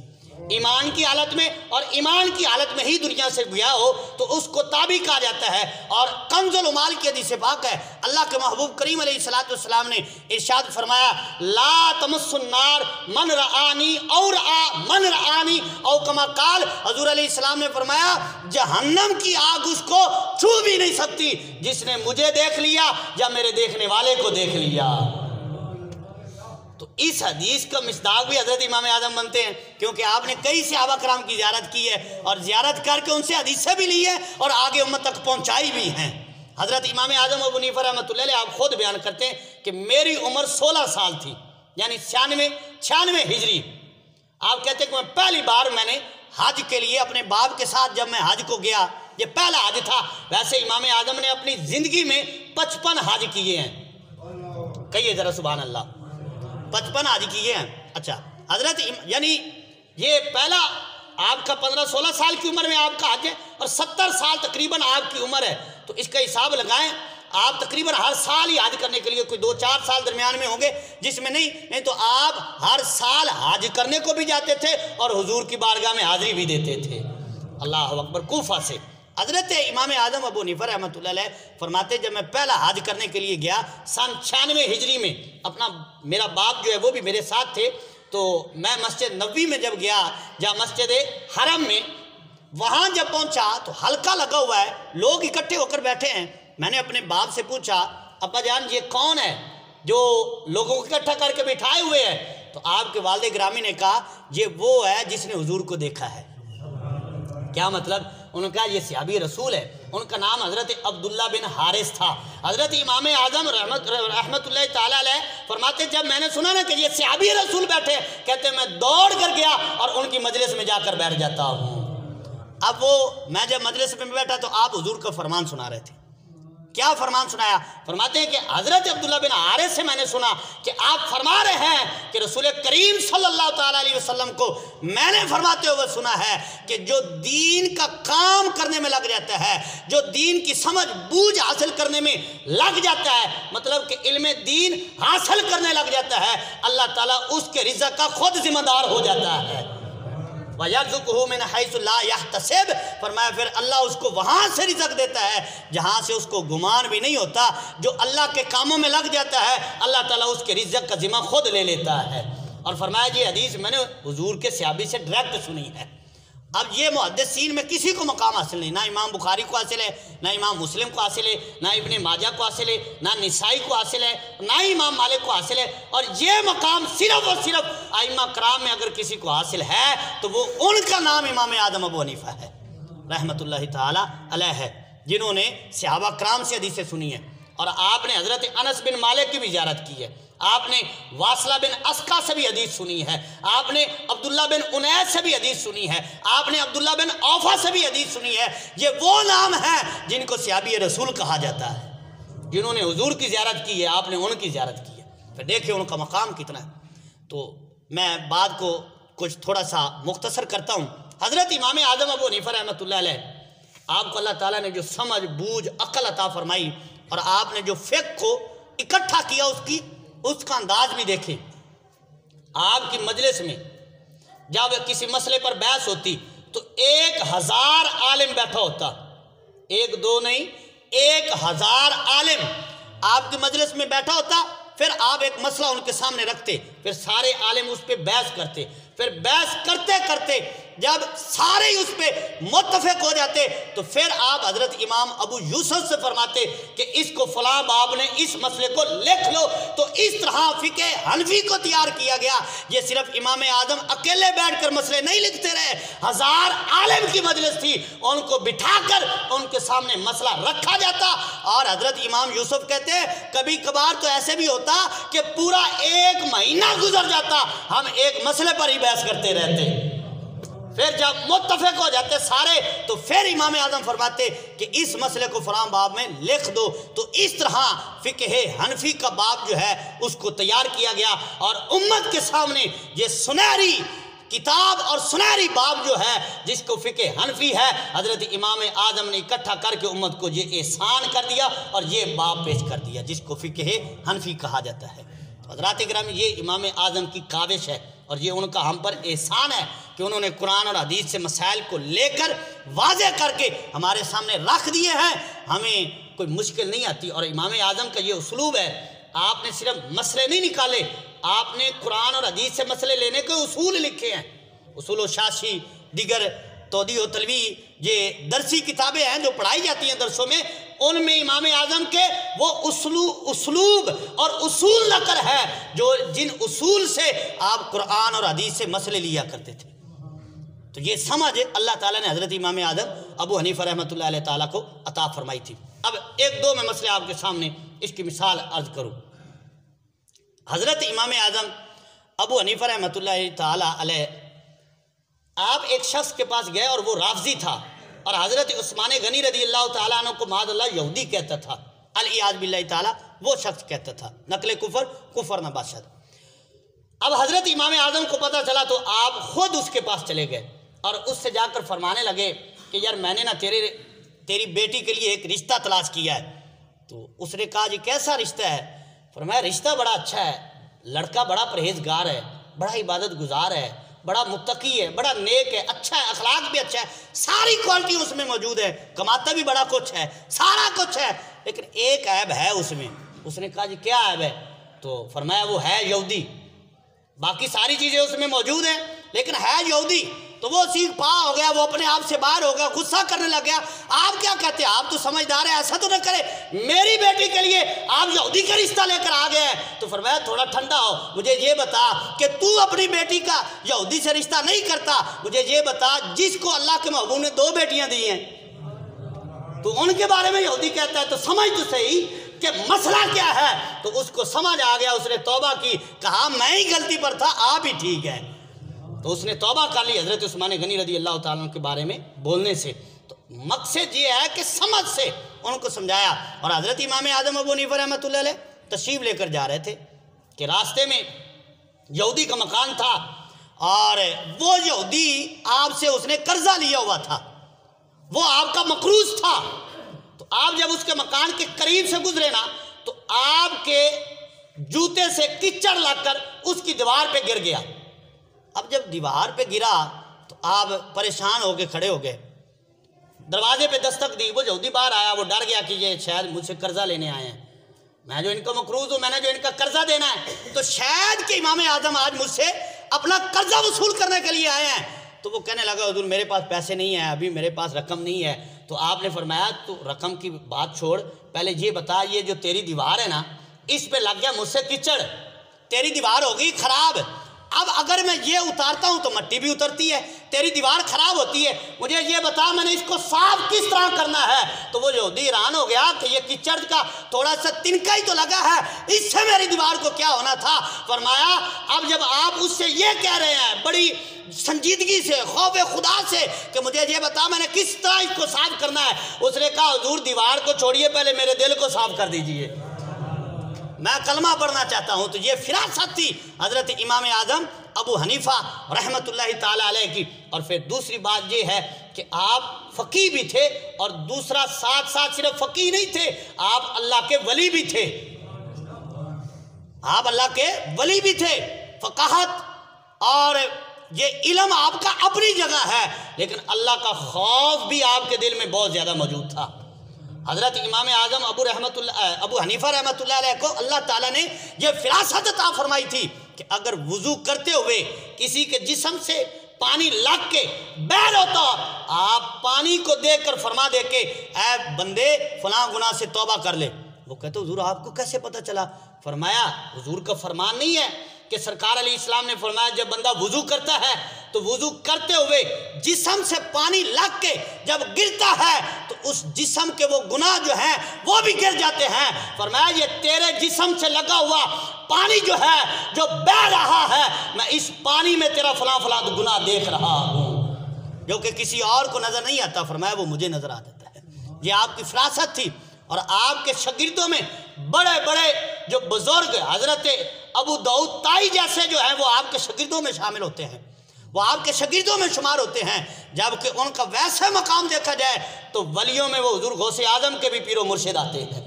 ایمان کی حالت میں اور ایمان کی حالت میں ہی دنیا سے گیا ہو تو اس کو تابعی کہا جاتا ہے۔ اور کنز العمال کی حدیث پاک ہے، اللہ کے محبوب کریم علیہ السلام نے ارشاد فرمایا لا تمس النار من رآنی اور من رآنی او کما قال، حضور علیہ السلام نے فرمایا جہنم کی آگ اس کو چھو بھی نہیں سکتی جس نے مجھے دیکھ لیا یا میرے دیکھنے والے کو دیکھ لیا۔ تو اس حدیث کا مصداق بھی حضرت امام اعظم بنتے ہیں، کیونکہ آپ نے کئی صحابہ کرام کی زیارت کی ہے اور زیارت کر کے ان سے حدیثیں بھی لی ہیں اور آگے امت تک پہنچائی بھی ہیں۔ حضرت امام اعظم ابو حنیفہ رحمۃ اللہ علیہ آپ خود بیان کرتے ہیں کہ میری عمر 16 سال تھی، یعنی 96 ہجری۔ آپ کہتے ہیں کہ میں پہلی بار میں نے حج کے لیے اپنے باپ کے ساتھ جب میں حج کو گیا، یہ پہلا حج تھا۔ ویسے امام اعظم نے اپنی زندگی میں 55 حج کیے ہیں، کہیے ذرا سبحان اللہ، 55 حج کیے ہیں۔ اچھا حضرت یعنی یہ پہلا آپ کا 15-16 سال کی عمر میں آپ کا حج ہے اور 70 سال تقریباً آپ کی عمر ہے، تو اس کا حساب لگائیں۔ آپ تقریباً ہر سال ہی حج کرنے کے لیے، کوئی 2-4 سال درمیان میں ہوں گے جس میں نہیں تو آپ ہر سال حج کرنے کو بھی جاتے تھے اور حضور کی بارگاہ میں حاضری بھی دیتے تھے۔ اللہ اکبر۔ کوفہ سے حضرت امام اعظم ابو حنیفہ رحمۃ اللہ علیہ فرماتے جب میں پہلا حج کرنے کے لیے گیا سن 96 ہجری میں، میرا باپ جو ہے وہ بھی میرے ساتھ تھے، تو میں مسجد نبوی میں جب گیا، جہاں مسجد حرم میں، وہاں جب پہنچا تو حلقہ لگا ہوا ہے، لوگ اکٹھے ہو کر بیٹھے ہیں۔ میں نے اپنے باپ سے پوچھا ابا جان یہ کون ہے جو لوگوں کو اکٹھا کر کے بٹھائے ہوئے ہیں؟ تو آپ کے والد گرامی نے کہا یہ وہ ہے جس نے حضور کو دیکھا ہے۔ کیا مطلب؟ انہوں نے کہا یہ صحابی رسول ہے۔ ان کا نام حضرت عبداللہ بن حارث تھا۔ حضرت امام اعظم رحمت اللہ تعالیٰ علیہ فرماتے جب میں نے سنا نا کہ یہ صحابی رسول بیٹھے، کہتے میں دوڑ کر گیا اور ان کی مجلس میں جا کر بیٹھ جاتا ہوں۔ اب میں جب مجلس میں بیٹھا تو آپ حضور کا فرمان سنا رہے تھے۔ کیا فرمان سنایا؟ فرماتے ہیں کہ حضرت عبداللہ بن حارث سے میں نے سنا کہ آپ فرما رہے ہیں کہ رسول کریم صلی اللہ تعالیٰ علیہ وسلم کو میں نے فرماتے ہوئے سنا ہے کہ جو دین کا کام کرنے میں لگ جاتا ہے، جو دین کی سمجھ بوجھ حاصل کرنے میں لگ جاتا ہے، مطلب کہ علم دین حاصل کرنے لگ جاتا ہے، اللہ تعالیٰ اس کے رزق کا خود ذمہ دار ہو جاتا ہے۔ وَيَرْزُقُهُ مِنْ حَيْثُ لَا يَحْتَسِبُ، فرمایا پھر اللہ اس کو وہاں سے رزق دیتا ہے جہاں سے اس کو گمان بھی نہیں ہوتا۔ جو اللہ کے کاموں میں لگ جاتا ہے اللہ تعالیٰ اس کے رزق کا ذمہ خود لے لیتا ہے۔ اور فرمایا جی حدیث میں نے حضور کے صحابی سے ڈائریکٹ سنی ہے۔ اب یہ محدثین میں کسی کو مقام حاصل نہیں، نہ امام بخاری کو حاصل ہے، نہ امام مسلم کو حاصل ہے، نہ ابن ماجہ کو حاصل ہے، نہ نسائی کو حاصل ہے، نہ امام مالک کو حاصل ہے۔ اور یہ مقام صرف اور صرف ائمہ کرام میں اگر کسی کو حاصل ہے تو وہ ان کا نام امام اعظم ابو حنیفہ ہے رحمۃ اللہ تعالی علیہ ہے، جنہوں نے صحابہ کرام سے حدیثیں سنی ہیں۔ اور آپ نے حضرت انس بن مالک کی بھی زیارت کی ہے، آپ نے واصلہ بن اسقا سے بھی حدیث سنی ہے، آپ نے عبداللہ بن انیس سے بھی حدیث سنی ہے، آپ نے عبداللہ بن اوفا سے بھی حدیث سنی ہے۔ یہ وہ نام ہیں جن کو صحابی رسول کہا جاتا ہے، جنہوں نے حضور کی زیارت کی ہے، آپ نے ان کی زیارت کی ہے۔ پھر دیکھیں ان کا مقام کتنا ہے۔ تو میں بات کو کچھ تھوڑا سا مختصر کرتا ہوں۔ حضرت امام اعظم ابو حنیفہ رحمۃ اللہ علیہ، آپ کو اللہ تعالیٰ نے جو سمجھ بوجھ عقل عطا فرمائی اور آپ نے جو فقہ کو اکٹھا کیا اس کا انداز بھی دیکھیں۔ آپ کی مجلس میں جب کسی مسئلے پر بحث ہوتی تو 1000 عالم بیٹھا ہوتا، 1 2 نہیں، 1000 عالم آپ کی مجلس میں بیٹھا ہوتا۔ پھر آپ ایک مسئلہ ان کے سامنے رکھتے، پھر سارے عالم اس پہ بحث کرتے، پھر بحث کرتے کرتے جب سارے اس پہ متفق ہو جاتے تو پھر آپ حضرت امام ابو یوسف سے فرماتے کہ اس کو فلاں باب نے اس مسئلے کو لکھ لو۔ تو اس طرح فقہ حنفی کو تیار کیا گیا۔ یہ صرف امام اعظم اکیلے بیٹھ کر مسئلے نہیں لکھتے رہے، 1000 عالم کی مجلس تھی، ان کو بٹھا کر ان کے سامنے مسئلہ رکھا جاتا۔ اور حضرت امام یوسف کہتے ہیں کبھی کبھار تو ایسے بھی ہوتا کہ پورا 1 مہینہ گزر جاتا، ہم ایک مسئلے پر ہی بحث کرتے رہتے۔ پھر جب متفق ہو جاتے سارے تو پھر امام اعظم فرماتے کہ اس مسئلے کو فلاں باب میں لکھ دو۔ تو اس طرح فقہ حنفی کا باب جو ہے اس کو تیار کیا گیا اور امت کے سامنے یہ سنہری کتاب اور سنہری باب جو ہے جس کو فقہ حنفی ہے، حضرت امام اعظم نے اکٹھا کر کے امت کو یہ احسان کر دیا اور یہ باب پیش کر دیا جس کو فقہ حنفی کہا جاتا ہے۔ حضرات گرامی، یہ امام اعظم کی کاوش ہے اور یہ ان کا ہم پر احسان ہے کہ انہوں نے قرآن اور حدیث سے مسائل کو لے کر واضح کر کے ہمارے سامنے رکھ دیے ہیں، ہمیں کوئی مشکل نہیں آتی۔ اور امام اعظم کا یہ اسلوب ہے، آپ نے صرف مسئلے نہیں نکالے، آپ نے قرآن اور حدیث سے مسئلے لینے کے اصول لکھے ہیں۔ اصول و شاشی، دیگر تودیع و تلوی، یہ درسی کتابیں ہیں جو پڑھائی جاتی ہیں درسوں میں، ان میں امام اعظم کے وہ اسلوب اور اصول نقل ہے جن اصول سے آپ قرآن اور حدیث سے مسئلے لیا کرتے تھے۔ تو یہ سمجھ اللہ تعالیٰ نے حضرت امام اعظم ابو حنیفہ رحمۃ اللہ علیہ تعالیٰ کو عطا فرمائی تھی۔ اب 1 2 میں مسئلے آپ کے سامنے اس کی مثال عرض کروں۔ حضرت امام اعظم ابو حنیفہ رحمۃ اللہ تعالیٰ علیہ، آپ ایک شخص کے پاس گئے اور وہ رافضی تھا اور حضرت عثمان غنی رضی اللہ تعالیٰ عنہ کو معاذ اللہ یہودی کہتا تھا، العیاذ باللہ تعالیٰ، وہ شخص کہتا تھا، نقل کفر نہ باشد۔ اب حضرت امام اعظم کو پتہ چلا تو آپ خود اس کے پاس چلے گئے اور اس سے جا کر فرمانے لگے کہ یار میں نے نا تیری بیٹی کے لیے ایک رشتہ تلاش کیا ہے، تو اس نے کہا جی کیسا رشتہ ہے؟ فرمایا رشتہ بڑا اچھا ہے، لڑکا بڑا پرہیزگار ہے، بڑا عبادت گزار ہے، بڑا متقی ہے، بڑا نیک ہے، اچھا ہے، اخلاق بھی اچھا ہے، ساری کوالٹی اس میں موجود ہے، کماتا بھی بڑا کچھ ہے، سارا کچھ ہے، لیکن ایک عیب ہے اس میں۔ اس نے کہا جی کیا عیب ہے؟ تو فرمایا وہ ہے یہودی، باقی ساری چیزیں اس میں موجود ہیں لیکن ہے یہودی۔ تو وہ سیکھ پا ہو گیا، وہ اپنے آپ سے باہر ہو گیا، غصہ کرنے لگ گیا۔ آپ کیا کہتے ہیں؟ آپ تو سمجھدار ہیں، ایسا تو نہ کرے، میری بیٹی کے لیے آپ یہودی کا رشتہ لے کر آ گئے ہیں۔ تو فرمایا تھوڑا ٹھنڈا ہو، مجھے یہ بتا کہ تو اپنی بیٹی کا یہودی سے رشتہ نہیں کرتا، مجھے یہ بتا جس کو اللہ کے محبوب نے 2 بیٹیاں دی ہیں تو ان کے بارے میں یہودی کہتا ہے؟ تو سمجھ تو صحیح کہ مسئلہ کیا ہے۔ تو اس کو سمجھ آ گیا، اس نے توبہ کی، کہا میں ہی غلطی پر تھا، آپ ہی ٹھیک ہے۔ تو اس نے توبہ کر لی حضرت عثمان غنی رضی اللہ تعالیٰ عنہ کے بارے میں بولنے سے۔ تو مقصد یہ ہے کہ سمجھ سے ان کو سمجھایا۔ اور حضرت امام اعظم ابو حنیفہ رحمۃ اللہ علیہ تشریف لے کر جا رہے تھے کہ راستے میں یہودی کا مکان تھا، اور وہ یہودی آپ سے اس نے قرضہ لیا ہوا تھا، وہ آپ کا مقروض تھا۔ تو آپ جب اس کے مکان کے قریب سے گزرے نا تو آپ کے جوتے سے کچڑ لگ کر اس کی دیوار پہ گر گیا۔ اب جب دیوار پہ گرا تو آپ پریشان ہو کے کھڑے ہو گئے، دروازے پہ دستک دی، وہ یہودی باہر آیا، وہ ڈر گیا کہ یہ شاید مجھ سے قرضہ لینے آئے ہیں، میں جو ان کا مقروض ہوں، میں نے جو ان کا قرضہ دینا ہے، تو شاید کہ امام اعظم آج مجھ سے اپنا قرضہ وصول کرنے کے لیے آئے ہیں۔ تو وہ کہنے لگا حضور میرے پاس پیسے نہیں ہیں، ابھی میرے پاس رقم نہیں ہے۔ تو آپ نے فرمایا تو رقم کی بات چھوڑ، پہلے یہ بتا یہ جو تیری دیوار ہے نا اس پہ لگ گیا مجھ سے کچڑ، تیری دیوار ہو گئی خراب، اب اگر میں یہ اتارتا ہوں تو مٹی بھی اترتی ہے، تیری دیوار خراب ہوتی ہے، مجھے یہ بتا میں نے اس کو صاف کس طرح کرنا ہے۔ تو وہ یہودی حیران ہو گیا کہ یہ کچڑ کا تھوڑا سا تنکا ہی تو لگا ہے، اس سے میری دیوار کو کیا ہونا تھا۔ فرمایا اب جب آپ اس سے یہ کہہ رہے ہیں بڑی سنجیدگی سے، خوف خدا سے کہ مجھے یہ بتا میں نے کس طرح اس کو صاف کرنا ہے، اس نے کہا حضور دیوار کو چھوڑیے، پہلے میرے دل کو صاف کر دیجئے، میں کلمہ پڑھنا چاہتا ہوں۔ تو یہ فراست تھی حضرت امام اعظم ابو حنیفہ رحمۃ اللہ تعالیٰ علیہ کی۔ اور پھر دوسری بات یہ ہے کہ آپ فقیہ بھی تھے، اور دوسرا ساتھ ساتھ صرف فقیہ نہیں تھے، آپ اللہ کے ولی بھی تھے، آپ اللہ کے ولی بھی تھے۔ فقاہت اور یہ علم آپ کا اپنی جگہ ہے، لیکن اللہ کا خوف بھی آپ کے دل میں بہت زیادہ موجود تھا۔ حضرت امام اعظم ابو حنیفہ رحمۃ اللہ علیہ کو اللہ تعالیٰ نے یہ فراست عطا فرمائی تھی کہ اگر وضو کرتے ہوئے کسی کے جسم سے پانی لگ کے بہر ہوتا، آپ پانی کو دیکھ کر فرما دے کہ اے بندے فلاں گناہ سے توبہ کر لے۔ وہ کہتے حضور آپ کو کیسے پتہ چلا؟ فرمایا حضور کا فرمان نہیں ہے کہ سرکار علیہ السلام نے فرمایا جب بندہ وضو کرتا ہے تو وضو کرتے ہوئے جسم سے پانی لگ کے جب گرتا ہے تو اس جسم کے وہ گناہ جو ہیں وہ بھی گر جاتے ہیں۔ فرمایا یہ تیرے جسم سے لگا ہوا پانی جو ہے جو بہ رہا ہے، میں اس پانی میں تیرا فلاں فلاں گناہ دیکھ رہا ہوں، جو کہ کسی اور کو نظر نہیں آتا۔ فرمایا وہ مجھے نظر آ جاتا ہے۔ یہ آپ کی فراست تھی۔ اور آپ کے شاگردوں میں بڑے بڑے جو بزرگ حضرت ابو داؤد طائی جیسے جو ہیں وہ آپ کے شاگردوں میں شامل ہوتے ہیں، وہ آپ کے شاگردوں میں شمار ہوتے ہیں، جبکہ ان کا ویسے مقام دیکھا جائے تو ولیوں میں وہ حضور غوث اعظم کے بھی پیر و مرشد آتے ہیں،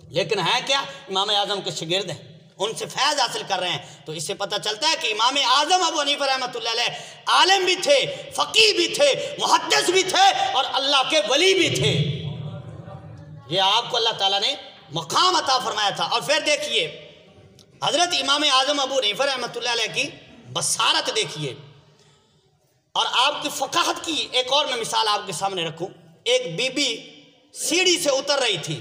لیکن ہیں کیا امام اعظم کے شاگرد ہیں، ان سے فیض حاصل کر رہے ہیں۔ تو اس سے پتہ چلتا ہے کہ امام اعظم ابو حنیفہ رحمۃ اللہ علیہ عالم بھی تھے، فقیہ بھی تھے، محدث بھی تھے، اور اللہ کے ولی بھی تھے۔ یہ آپ کو اللہ تعالیٰ نے مقام عطا فرمایا تھا۔ اور پھر دیکھیے حضرت امام اعظم ابو حنیفہ رحمۃ اللہ علیہ کی بصارت دیکھیے، اور آپ کی فقاہت کی ایک اور میں مثال آپ کے سامنے رکھوں۔ ایک بی بی سیڑھی سے اتر رہی تھی،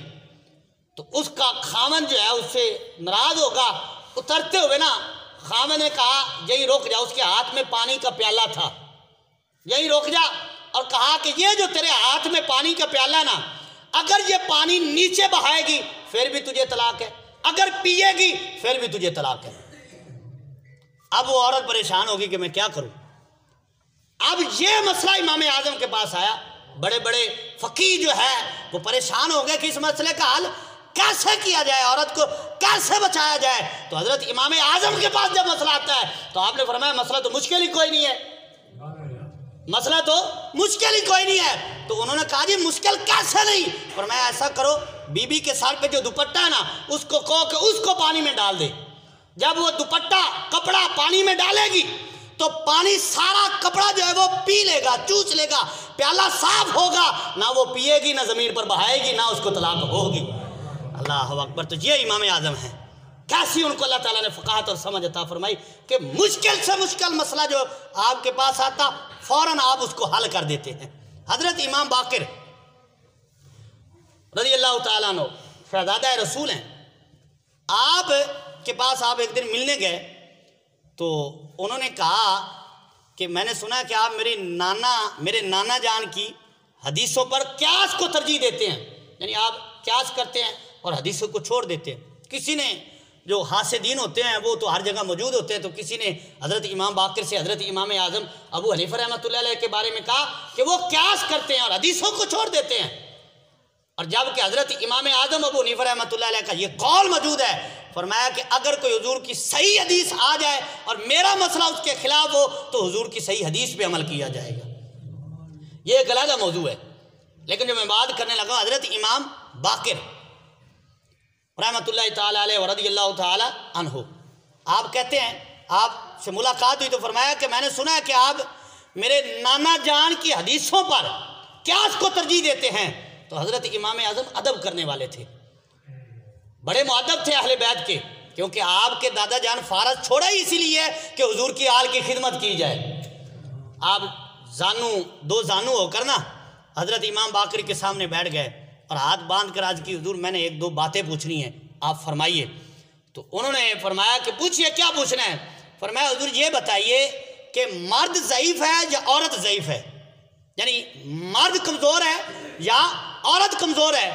تو اس کا خاوند جو ہے اس سے ناراض ہوگا، اترتے ہوئے نا خاوند نے کہا یہی رک جا، اس کے ہاتھ میں پانی کا پیالہ تھا، یہی رک جا، اور کہا کہ یہ جو تیرے ہاتھ میں پانی کا پیالہ نا، اگر یہ پانی نیچے بہائے گی پھر بھی تجھے طلاق ہے، اگر پیے گی پھر بھی تجھے طلاق ہے۔ اب وہ عورت پریشان ہوگی کہ میں کیا کروں۔ اب یہ مسئلہ امام اعظم کے پاس آیا، بڑے بڑے فقیہ جو ہے وہ پریشان ہو گئے کہ اس مسئلے کا حل کیسے کیا جائے، عورت کو کیسے بچایا جائے۔ تو حضرت امام اعظم کے پاس جب مسئلہ آتا ہے تو آپ نے فرمایا مسئلہ تو مشکل ہی کوئی نہیں ہے، مسئلہ تو مشکل ہی کوئی نہیں ہے۔ تو انہوں نے کہا جی مشکل کیسے نہیں؟ فرمایا ایسا کرو، بی بی کے سر پہ جو دوپٹہ ہے نا اس کو کہو کہ اس کو پانی میں ڈال دے۔ جب وہ دوپٹہ کپڑا پانی میں ڈالے گی تو پانی سارا کپڑا جو ہے وہ پی لے گا، چوس لے گا، پیالہ صاف ہوگا، نہ وہ پیے گی، نہ زمین پر بہائے گی، نہ اس کو طلاق ہوگی۔ اللہ اکبر! تو یہ امام اعظم ہیں، کیسی ان کو اللہ تعالیٰ نے فقاہت اور سمجھ عطا فرمائی کہ مشکل سے مشکل مسئلہ جو آپ کے پاس آتا فوراً آپ اس کو حل کر دیتے ہیں۔ حضرت امام باقر رضی اللہ تعالیٰ عنہ شہزادہ رسول ہیں، آپ کے پاس آپ ایک دن ملنے گئے تو انہوں نے کہا کہ میں نے سنا کہ آپ میرے نانا جان کی حدیثوں پر قیاس کو ترجیح دیتے ہیں، یعنی آپ قیاس کرتے ہیں اور حدیثوں کو چھوڑ دیتے ہیں۔ کسی نے جو حاسدین ہوتے ہیں وہ تو ہر جگہ موجود ہوتے ہیں، تو کسی نے حضرت امام باقر سے حضرت امام اعظم ابو حنیفہ رحمۃ اللہ علیہ کے بارے میں کہا کہ وہ قیاس کرتے ہیں اور حدیثوں کو چھوڑ دیتے ہیں، اور جب کہ حضرت امام اعظم ابو حنیفہ رحمۃ اللہ علیہ کا یہ قول موجود ہے، فرمایا کہ اگر کوئی حضور کی صحیح حدیث آ جائے اور میرا مسئلہ اس کے خلاف ہو تو حضور کی صحیح حدیث پہ عمل کیا جائے گا۔ یہ ایک علیحدہ موضوع ہے، لیکن جو میں بات کرنے لگا حضرت امام باقر رحمۃ اللہ تعالیٰ علیہ ورضی اللہ تعالیٰ عنہ، آپ کہتے ہیں آپ سے ملاقات ہوئی تو فرمایا کہ میں نے سنا ہے کہ آپ میرے نانا جان کی حدیثوں پر قیاس کو ترجیح دیتے ہیں۔ تو حضرت امام اعظم ادب کرنے والے تھے، بڑے مؤدب تھے اہل بیت کے، کیونکہ آپ کے دادا جان فارس چھوڑا ہی اسی لیے کہ حضور کی آل کی خدمت کی جائے۔ آپ دو زانو ہو کر نا حضرت امام باقر کے سامنے بیٹھ گئے اور ہاتھ باندھ کر عرض کی حضور میں نے ایک دو باتیں پوچھنی ہیں، آپ فرمائیے۔ تو انہوں نے فرمایا کہ پوچھئے کیا پوچھنا ہے؟ فرمایا حضور یہ بتائیے کہ مرد ضعیف ہے یا عورت ضعیف ہے، یعنی مرد کمزور ہے یا عورت کمزور ہے؟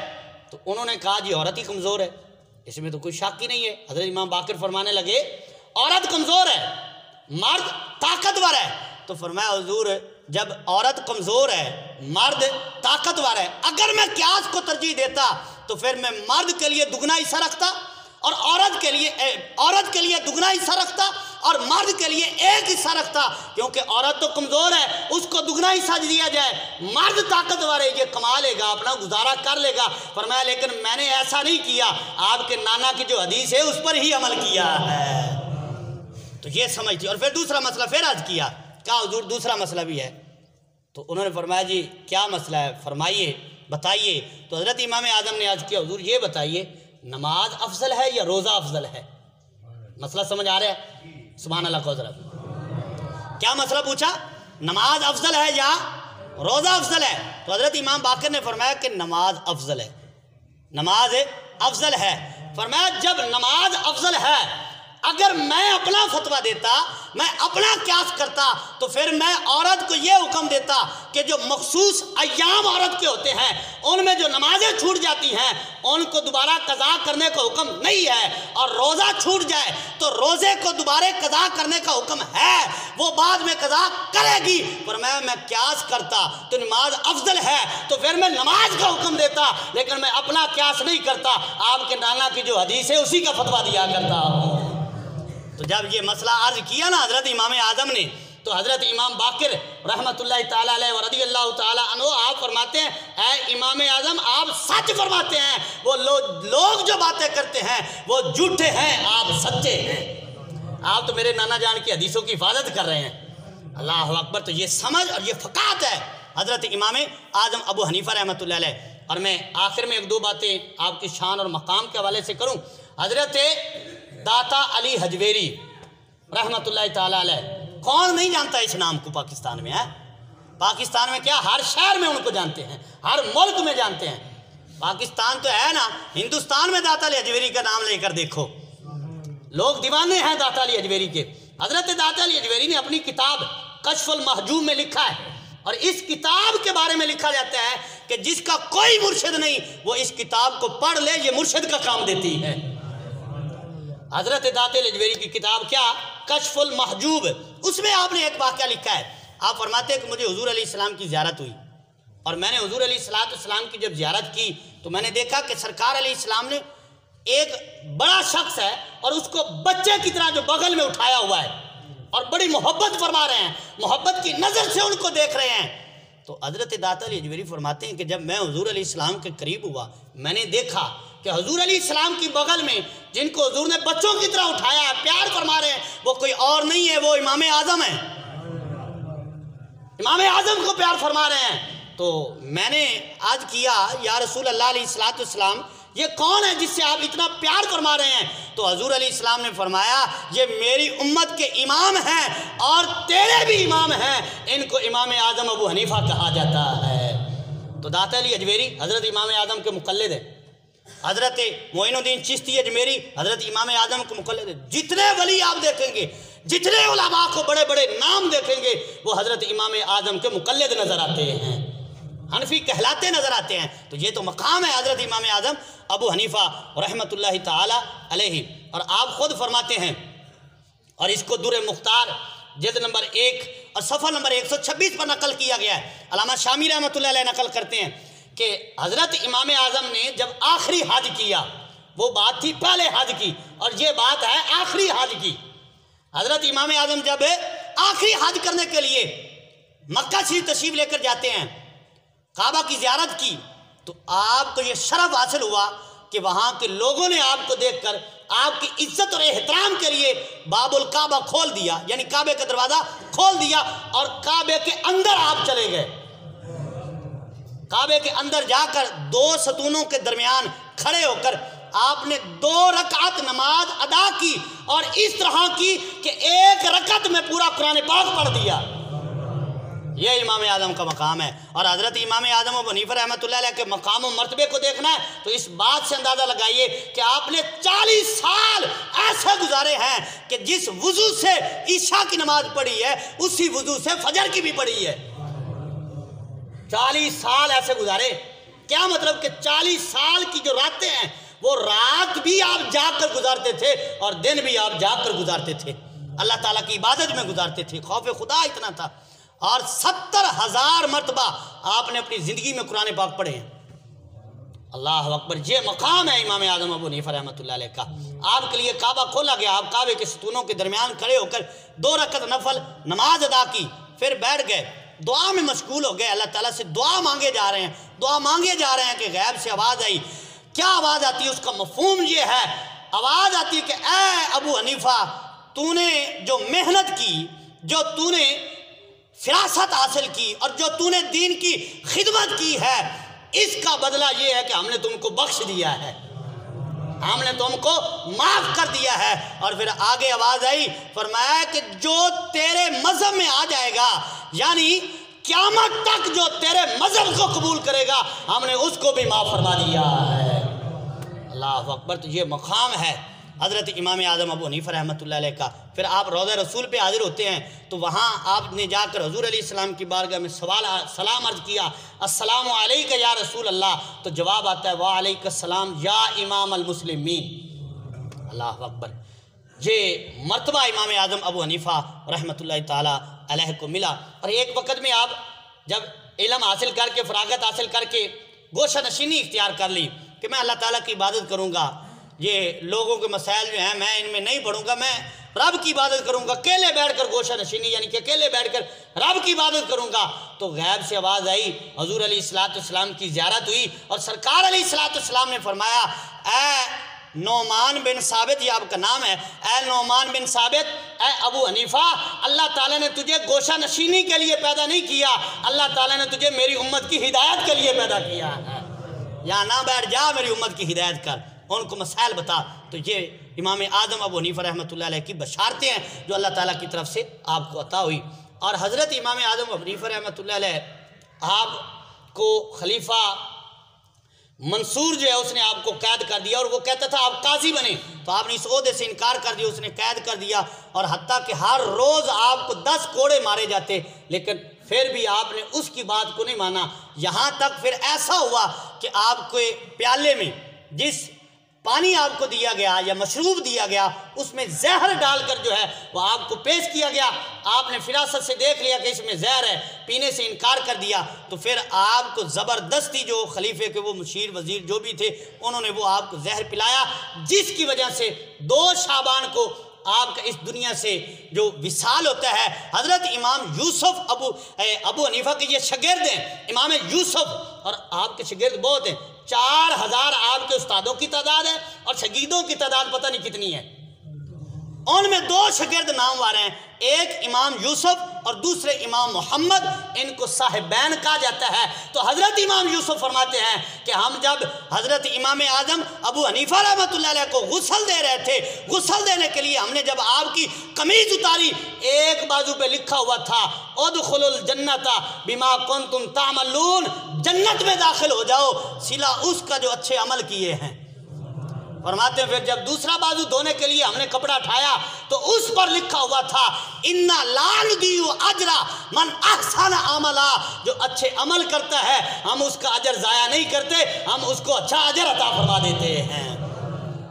تو انہوں نے کہا جی عورت ہی کمزور ہے، اس میں تو کوئی شک ہی نہیں ہے۔ حضرت امام باقر فرمانے لگے عورت کمزور ہے، مرد طاقتور ہے۔ تو فرمایا حضور جب عورت کمزور ہے، مرد طاقتور ہے، اگر میں قیاس کو ترجیح دیتا تو پھر میں مرد کے لیے دگنا حصہ رکھتا اور عورت کے لیے دگنا حصہ رکھتا اور مرد کے لیے ایک حصہ رکھتا، کیونکہ عورت تو کمزور ہے اس کو دگنا حصہ دیا جائے، مرد طاقتور ہے یہ کما لے گا، اپنا گزارا کر لے گا۔ فرمایا لیکن میں نے ایسا نہیں کیا، آپ کے نانا کی جو حدیث ہے اس پر ہی عمل کیا ہے۔ تو یہ سمجھتی، اور پھر دوسرا مسئلہ پھر عرض کیا، کہا حضور دوسرا مسئلہ بھی ہے۔ تو انہوں نے فرمایا جی کیا مسئلہ ہے فرمائیے بتائیے۔ تو حضرت امام اعظم نے عرض کیا حضور یہ بتائیے نماز افضل ہے یا روزہ افضل ہے؟ مسئلہ سمجھ آ رہا ہے؟ سبحان اللہ کو ذرا کیا مسئلہ پوچھا؟ نماز افضل ہے یا روزہ افضل ہے؟ تو حضرت امام باقر نے فرمایا کہ نماز افضل ہے، نماز افضل ہے۔ فرمایا جب نماز افضل ہے، اگر میں اپنا فتویٰ دیتا، میں اپنا قیاس کرتا تو پھر میں عورت کو یہ حکم دیتا کہ جو مخصوص ایام عورت کے ہوتے ہیں ان میں جو نمازیں چھوٹ جاتی ہیں ان کو دوبارہ قضا کرنے کا حکم نہیں ہے، اور روزہ چھوٹ جائے تو روزے کو دوبارہ قضا کرنے کا حکم ہے، وہ بعد میں قضا کرے گی۔ پر میں قیاس کرتا تو نماز افضل ہے تو پھر میں نماز کا حکم دیتا، لیکن میں اپنا قیاس نہیں کرتا، آپ کے نانا کی جو حدیث ہے اسی کا فتویٰ دیا کرتا ہوں۔ تو جب یہ مسئلہ عرض کیا نا حضرت امام اعظم نے، تو حضرت امام باقر رحمۃ اللہ تعالیٰ علیہ ورضی اللہ تعالیٰ عنہ آپ فرماتے ہیں اے امام اعظم آپ سچ فرماتے ہیں، وہ لوگ جو باتیں کرتے ہیں وہ جھوٹے ہیں، آپ سچے ہیں، آپ تو میرے نانا جان کی حدیثوں کی حفاظت کر رہے ہیں۔ اللہ اکبر! تو یہ سمجھ اور یہ فقاہت ہے حضرت امام اعظم ابو حنیفہ رحمۃ اللہ علیہ۔ اور میں آخر میں ایک دو باتیں آپ کی شان اور مقام کے حوالے سے کروں۔ حضرت داتا علی حجویری رحمۃ اللہ تعالیٰ علیہ، کون نہیں جانتا اس نام کو پاکستان میں ہے؟ پاکستان میں کیا ہر شہر میں ان کو جانتے ہیں، ہر ملک میں جانتے ہیں۔ پاکستان تو ہے نا، ہندوستان میں داتا علی حجویری کا نام لے کر دیکھو، لوگ دیوانے ہیں داتا علی حجویری کے۔ حضرت داتا علی حجویری نے اپنی کتاب کشف المحجوب میں لکھا ہے، اور اس کتاب کے بارے میں لکھا جاتا ہے کہ جس کا کوئی مرشد نہیں وہ اس کتاب کو پڑھ لے، یہ مرشد کا کام دیتی ہے۔ حضرت داتا علی حجویری کی کتاب کیا؟ کشف المحجوب، اس میں آپ نے ایک واقعہ لکھا ہے۔ آپ فرماتے ہیں کہ مجھے حضور علیہ السلام کی زیارت ہوئی، اور میں نے حضور علیہ السلام کی جب زیارت کی تو میں نے دیکھا کہ سرکار علیہ السلام نے ایک بڑا شخص ہے اور اس کو بچے کی طرح جو بغل میں اٹھایا ہوا ہے، اور بڑی محبت فرما رہے ہیں، محبت کی نظر سے ان کو دیکھ رہے ہیں۔ تو حضرت داتا علی اجمیری فرماتے ہیں کہ جب میں حضور علیہ السلام کے قریب ہوا، میں نے دیکھا کہ حضور علیہ السلام کی بغل میں جن کو حضور نے بچوں کی طرح اٹھایا ہے، پیار فرما رہے ہیں، وہ کوئی اور نہیں ہے، وہ امام اعظم ہیں، امام اعظم کو پیار فرما رہے ہیں۔ تو میں نے عرض کیا یا رسول اللہ علیہ السلام، یہ کون ہے جس سے آپ اتنا پیار فرما رہے ہیں؟ تو حضور علیہ السلام نے فرمایا یہ میری امت کے امام ہیں اور تیرے بھی امام ہیں، ان کو امام اعظم ابو حنیفہ کہا جاتا ہے۔ تو داتا علی اجمیری حضرت امام اعظم کے مقلد ہیں، حضرت معین الدین چشتی اجمیری حضرت امام اعظم کے مقلد ہیں۔ جتنے ولی آپ دیکھیں گے، جتنے علماء کو بڑے بڑے نام دیکھیں گے، وہ حضرت امام اعظم کے مقلد نظر آتے ہیں، حنفی کہلاتے نظر آتے ہیں۔ تو یہ تو مقام ہے حضرت امام اعظم ابو حنیفہ رحمۃ اللہ تعالی علیہ۔ اور آپ خود فرماتے ہیں، اور اس کو در مختار جلد نمبر 1 اور صفحہ نمبر 126 پر نقل کیا گیا ہے، علامہ شامی رحمۃ اللہ علیہ نقل کرتے ہیں کہ حضرت امام اعظم نے جب آخری حج کیا، وہ بات تھی پہلے حج کی اور یہ بات ہے آخری حج کی۔ حضرت امام اعظم جب آخری حج کرنے کے لیے مکہ شریف تشریف لے کر جاتے ہیں، کعبہ کی زیارت کی، تو آپ کو یہ شرف حاصل ہوا کہ وہاں کے لوگوں نے آپ کو دیکھ کر آپ کی عزت اور احترام کے لیے باب الکعبہ کھول دیا، یعنی کعبے کا دروازہ کھول دیا اور کعبے کے اندر آپ چلے گئے۔ کعبے کے اندر جا کر 2 ستونوں کے درمیان کھڑے ہو کر آپ نے 2 رکعت نماز ادا کی، اور اس طرح کی کہ 1 رکعت میں پورا قرآن پاک پڑھ دیا۔ یہ امام اعظم کا مقام ہے۔ اور حضرت امام اعظم ابو حنیفہ رحمۃ اللہ علیہ کے مقام و مرتبے کو دیکھنا ہے تو اس بات سے اندازہ لگائیے کہ آپ نے 40 سال ایسے گزارے ہیں کہ جس وضو سے عشاء کی نماز پڑھی ہے اسی وضو سے فجر کی بھی پڑھی ہے۔ 40 سال ایسے گزارے، کیا مطلب کہ 40 سال کی جو راتیں ہیں وہ رات بھی آپ جاگ کر گزارتے تھے اور دن بھی آپ جاگ کر گزارتے تھے، اللہ تعالیٰ کی عبادت میں گزارتے تھے، خوف خدا اتنا تھا۔ اور 70,000 مرتبہ آپ نے اپنی زندگی میں قرآن پاک پڑھے ہیں۔ اللہ اکبر، یہ مقام ہے امام اعظم ابو حنیفہ رحمۃ اللہ علیہ کا۔ آپ کے لیے کعبہ کھولا گیا، آپ کعبے کے ستونوں کے درمیان کھڑے ہو کر 2 رکعت نفل نماز ادا کی، پھر بیٹھ گئے، دعا میں مشغول ہو گئے، اللہ تعالیٰ سے دعا مانگے جا رہے ہیں، دعا مانگے جا رہے ہیں کہ غیب سے آواز آئی۔ کیا آواز آتی ہے؟ اس کا مفہوم یہ ہے، آواز آتی ہے کہ اے ابو حنیفہ، تو نے جو محنت کی، جو تو نے فراست حاصل کی اور جو تو نے دین کی خدمت کی ہے، اس کا بدلہ یہ ہے کہ ہم نے تم کو بخش دیا ہے، ہم نے تم کو معاف کر دیا ہے۔ اور پھر آگے آواز آئی، فرمایا کہ جو تیرے مذہب میں آ جائے گا، یعنی قیامت تک جو تیرے مذہب کو قبول کرے گا، ہم نے اس کو بھی معاف فرما دیا ہے۔ اللہ اکبر، تو یہ مقام ہے حضرت امام اعظم ابو حنیفہ رحمۃ اللہ علیہ کا۔ پھر آپ روضہ رسول پہ حاضر ہوتے ہیں تو وہاں آپ نے جا کر حضور علیہ السلام کی بارگاہ میں سلام عرض کیا، السلام علیکہ یا رسول اللہ، تو جواب آتا ہے وعلیکم السلام یا امام المسلمین۔ اللہ اکبر، یہ مرتبہ امام اعظم ابو حنیفہ رحمۃ اللہ تعالیٰ علیہ کو ملا۔ اور ایک وقت میں آپ جب علم حاصل کر کے، فراغت حاصل کر کے گوشہ نشینی اختیار کر لی کہ میں اللہ تعالیٰ کی عبادت کروں گا، یہ لوگوں کے مسائل جو ہیں میں ان میں نہیں پڑھوں گا، میں رب کی عبادت کروں گا، اکیلے بیٹھ کر گوشہ نشینی، یعنی کہ اکیلے بیٹھ کر رب کی عبادت کروں گا۔ تو غیب سے آواز آئی، حضور علیہ السلام کی زیارت ہوئی اور سرکار علیہ السلام نے فرمایا، اے نعمان بن ثابت، یہ آپ کا نام ہے، اے نعمان بن ثابت، اے ابو حنیفہ، اللہ تعالیٰ نے تجھے گوشہ نشینی کے لیے پیدا نہیں کیا، اللہ تعالیٰ نے تجھے میری امت کی ہدایت کے لیے پیدا کیا ہے۔ یہاں نہ بیٹھ جا، میری امت کی ہدایت کر، ان کو مسائل بتا۔ تو یہ امام اعظم ابو حنیفہ رحمۃ اللہ علیہ کی بشارتیں ہیں جو اللہ تعالیٰ کی طرف سے آپ کو عطا ہوئی۔ اور حضرت امام اعظم ابو حنیفہ رحمۃ اللہ علیہ، آپ کو خلیفہ منصور جو ہے اس نے آپ کو قید کر دیا، اور وہ کہتا تھا آپ قاضی بنے، تو آپ نے اس عہدے سے انکار کر دیا، اس نے قید کر دیا، اور حتیٰ کہ ہر روز آپ کو 10 کوڑے مارے جاتے، لیکن پھر بھی آپ نے اس کی بات کو نہیں مانا۔ یہاں تک پھر ایسا ہوا کہ آپ کو پیالے میں جس پانی آپ کو دیا گیا یا مشروب دیا گیا اس میں زہر ڈال کر جو ہے وہ آپ کو پیش کیا گیا، آپ نے فراست سے دیکھ لیا کہ اس میں زہر ہے، پینے سے انکار کر دیا، تو پھر آپ کو زبردستی جو خلیفے کے وہ مشیر وزیر جو بھی تھے انہوں نے وہ آپ کو زہر پلایا، جس کی وجہ سے 2 شعبان کو آپ کا اس دنیا سے جو وصال ہوتا ہے، حضرت امام یوسف ابو حنیفہ کے یہ شاگرد ہیں، امام یوسف، اور آپ کے شاگرد بہت ہیں، 4000 آپ کے استادوں کی تعداد ہے اور شاگردوں کی تعداد پتہ نہیں کتنی ہے۔ ان میں 2 شاگرد نامور ہیں، ایک امام یوسف اور دوسرے امام محمد، ان کو صاحبین کہا جاتا ہے۔ تو حضرت امام یوسف فرماتے ہیں کہ ہم جب حضرت امام اعظم ابو حنیفہ رحمۃ اللہ علیہ کو غسل دے رہے تھے، غسل دینے کے لیے ہم نے جب آپ کی قمیض اتاری، ایک بازو پہ لکھا ہوا تھا ادخلوا الجنت بما کنتم تعملون، جنت میں داخل ہو جاؤ صلہ اس کا جو اچھے عمل کیے ہیں۔ فرماتے ہیں پھر جب دوسرا بازو دھونے کے لیے ہم نے کپڑا اٹھایا تو اس پر لکھا ہوا تھا اِنَّا لَا نُضِيعُ أَجْرَ مَنْ أَحْسَنَ عَمَلًا، جو اچھے عمل کرتا ہے ہم اس کا اجر ضائع نہیں کرتے، ہم اس کو اچھا اجر عطا فرما دیتے ہیں۔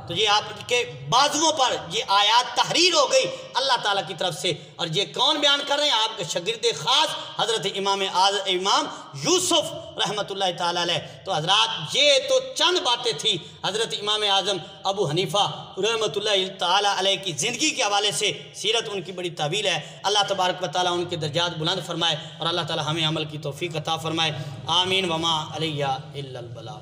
تو یہ آپ کے بازوؤں پر یہ آیات تحریر ہو گئی اللہ تعالیٰ کی طرف سے، اور یہ کون بیان کر رہے ہیں؟ آپ کے شاگرد خاص حضرت امام یوسف رحمۃ اللہ تعالیٰ علیہ۔ تو حضرات یہ تو چند باتیں تھی حضرت امام اعظم ابو حنیفہ رحمۃ اللہ تعالیٰ علیہ کی زندگی کے حوالے سے، سیرت ان کی بڑی طویل ہے۔ اللہ تبارک و تعالیٰ ان کے درجات بلند فرمائے اور اللہ تعالیٰ ہمیں عمل کی توفیق عطا فرمائے، آمین۔ وما علیہ الا البلاغ۔